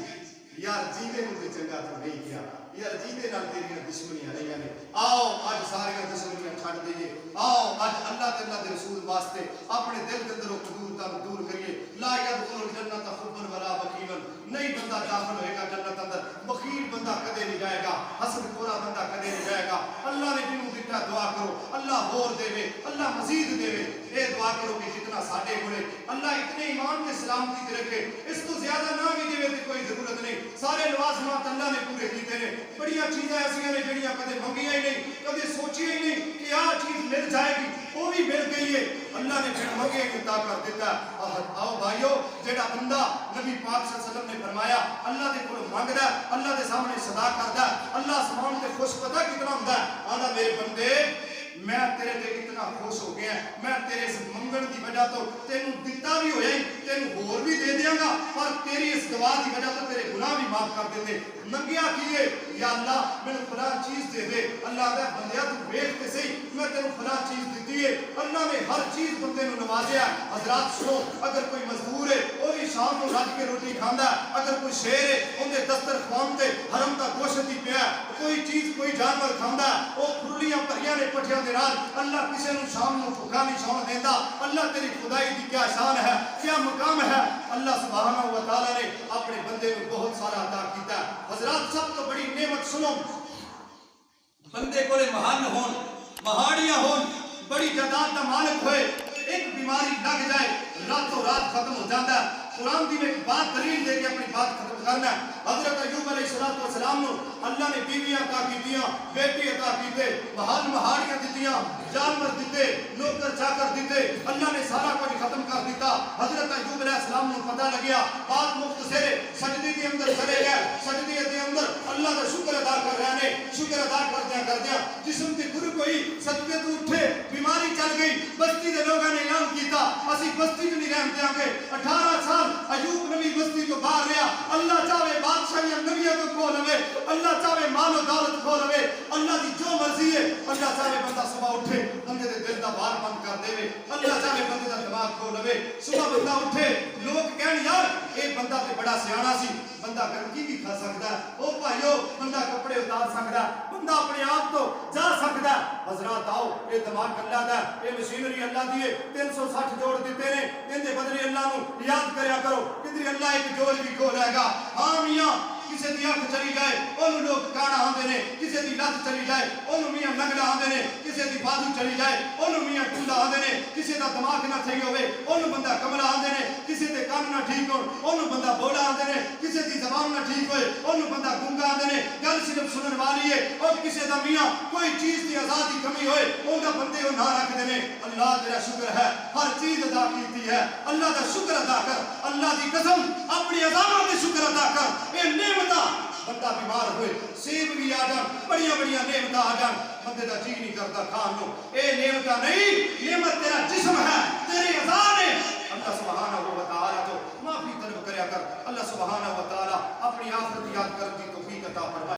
S1: یار جیندے نوں تے چنگا تو نہیں کیا یار جیندے نال تیریاں دشمنیاں رہیاں نے آؤ اج سارے دشمنیاں چھڈ دئیے آؤ اج اللہ تے اللہ دے رسول واسطے اپنے دل دے اندر قدورتاں نوں دور کریے لا يدخل الجنت حبا ولا بخیلا نہیں بندہ داخل ہوئے گا جنت اندر بخیل بندہ کدے نہیں جائے گا حسد خورا بندہ کدے نہیں جائے گا اللہ نے جنوں دیتا دعا کرو اللہ ہور دے اللہ مزید دے اے دعا کرو کہ جتنا ساڈے کولے اللہ اتنے ایمان تے سلامتی تے رکھے اس تو زیادہ نہ بھی دے تے کوئی ضرورت نہیں سارے لوازمات اللہ نے پورے کیتے نے بڑیاں چیزاں ایسیاں نے جڑیاں کدے منگیاں ہی نہیں کدے سوچیاں ہی نہیں کہ آ چیز مل جائے گی وہ بھی مل گئی ہے اللہ نے پھر منگے عطا کر دیتا آؤ بھائیو جڑا بندہ نبی پاک صلی اللہ علیہ وسلم نے فرمایا اللہ دے کول منگدا اللہ دے سامنے صدا کردا اللہ سبحان تے خوش پتہ کتنا ہوندا آندا میرے بندے میں تیرے تے اتنا خوش ہو گیا میں تیرے اس منگن دی وجہ تو تینوں دتا بھی ہویا ہی تینوں ہور بھی دے دیاں گا پر تیری اس دعا دی وجہ تو تیرے گناہ بھی معاف کر دیتے منگیا کیے یا اللہ میں فلاں چیز دے دے اللہ دے بندیا تو ویکھ تے صحیح میں تینوں فلاں چیز دیتی ہے اللہ نے ہر چیز بندے نو نوازیا حضرات سنو اگر کوئی مزدور ہے وہ بھی شام کو رج کے روٹی کھاندا اگر کوئی شیر ہے اندے دسترخوان تے حرم دا گوشت ہی پیا کوئی چیز کوئی جانور کھاندا وہ کھرلیاں پریاں نے پٹھیاں دے نال اللہ کسے نو شام نو بھوکا نہیں سون دیندا اللہ تیری خدائی دی کیا شان ہے کیا مقام ہے اللہ سبحانہ و تعالی نے اپنے بندے کو بہت سارا عطا کیتا ہے حضرات سب تو بڑی نعمت سنو بندے کو محل ہون مہاڑیاں ہون بڑی جائیداد دا مالک ہوئے ایک بیماری لگ جائے راتوں رات ختم ہو جاتا ہے قرآن دی میں ایک بات دلیل دے کے اپنی بات ختم کرنا ہے حضرت ایوب علیہ السلام نے اللہ نے بیویاں عطا کیتیاں بیٹی عطا کیتے محل مہاڑیاں دیتیاں جانور دیتے نوکر چاکر دیتے اللہ نے سارا کچھ ختم کر دیتا حضرت ایوب علیہ السلام نے پتہ لگیا بات مختصر ہے سجدے کے اندر چلے گئے سجدے کے اندر اللہ کا شکر ادا کر رہے ہیں شکر ادا کر دیا جسم کے گرو کوئی سجدے تو اٹھے بیماری چل گئی بستی کے لوگوں نے اعلان کیتا اسی بستی میں نہیں رہن دیاں گے 18 سال ایوب نبی بستی کو باہر رہا اللہ چاہے بادشاہی نبیوں کو کھو لوے اللہ چاہے مال و دولت کھو لوے اللہ کی جو مرضی ہے اللہ چاہے بندہ صبح اٹھے بندے دے دل دا بار بند کر دے اللہ چاہے بندے دا دماغ کھو لوے صبح بندہ اٹھے لوگ کہن یار ایک بندہ تے بڑا سیاںا سی بندہ گندگی بھی کھا سکتا ہے او بھائیو بندہ کپڑے اتار سکتا ہے بندہ اپنے آپ تو جا سکتا ہے حضرات آؤ یہ دماغ اللہ دا یہ مشینری اللہ دیے 360 جوڑ دیتے نے ان دے بدلے اللہ نو یاد کریا کرو کدھر اللہ ایک جوڑ بھی کھو لے گا ہاں میاں کسی دی اکھ چلی جائے انہوں لوگ کانا آندے نے کسی دی لت چلی جائے انہوں میاں نگلا آندے نے کسی دی بازو چلی جائے انہوں میاں ٹولا آندے نے کسی دا دماغ نہ صحیح ہوئے انہوں بندہ کملا آندے نے کسی دے کان نہ ٹھیک ہو انہوں بندہ بولا آندے نے کسی دی زبان نہ ٹھیک ہوئے انہوں بندہ گنگا آندے نے گل صرف سنن والی ہے اور کسی دا میاں کوئی چیز دی آزادی کمی ہوئے انہوں بندے کو نہ رکھ دینے اللہ تیرا شکر ہے ہر چیز ادا کیتی ہے اللہ دا شکر ادا کر اللہ دی قسم اپنی عظمت دے شکر ادا کر اے نعمتاں بندہ بیمار ہوئے سیب بھی آ جان بڑیاں بڑیاں نعمتاں آ جان بندے دا جی نہیں کرتا کھان نو اے نعمتاں نہیں نعمت تیرا جسم ہے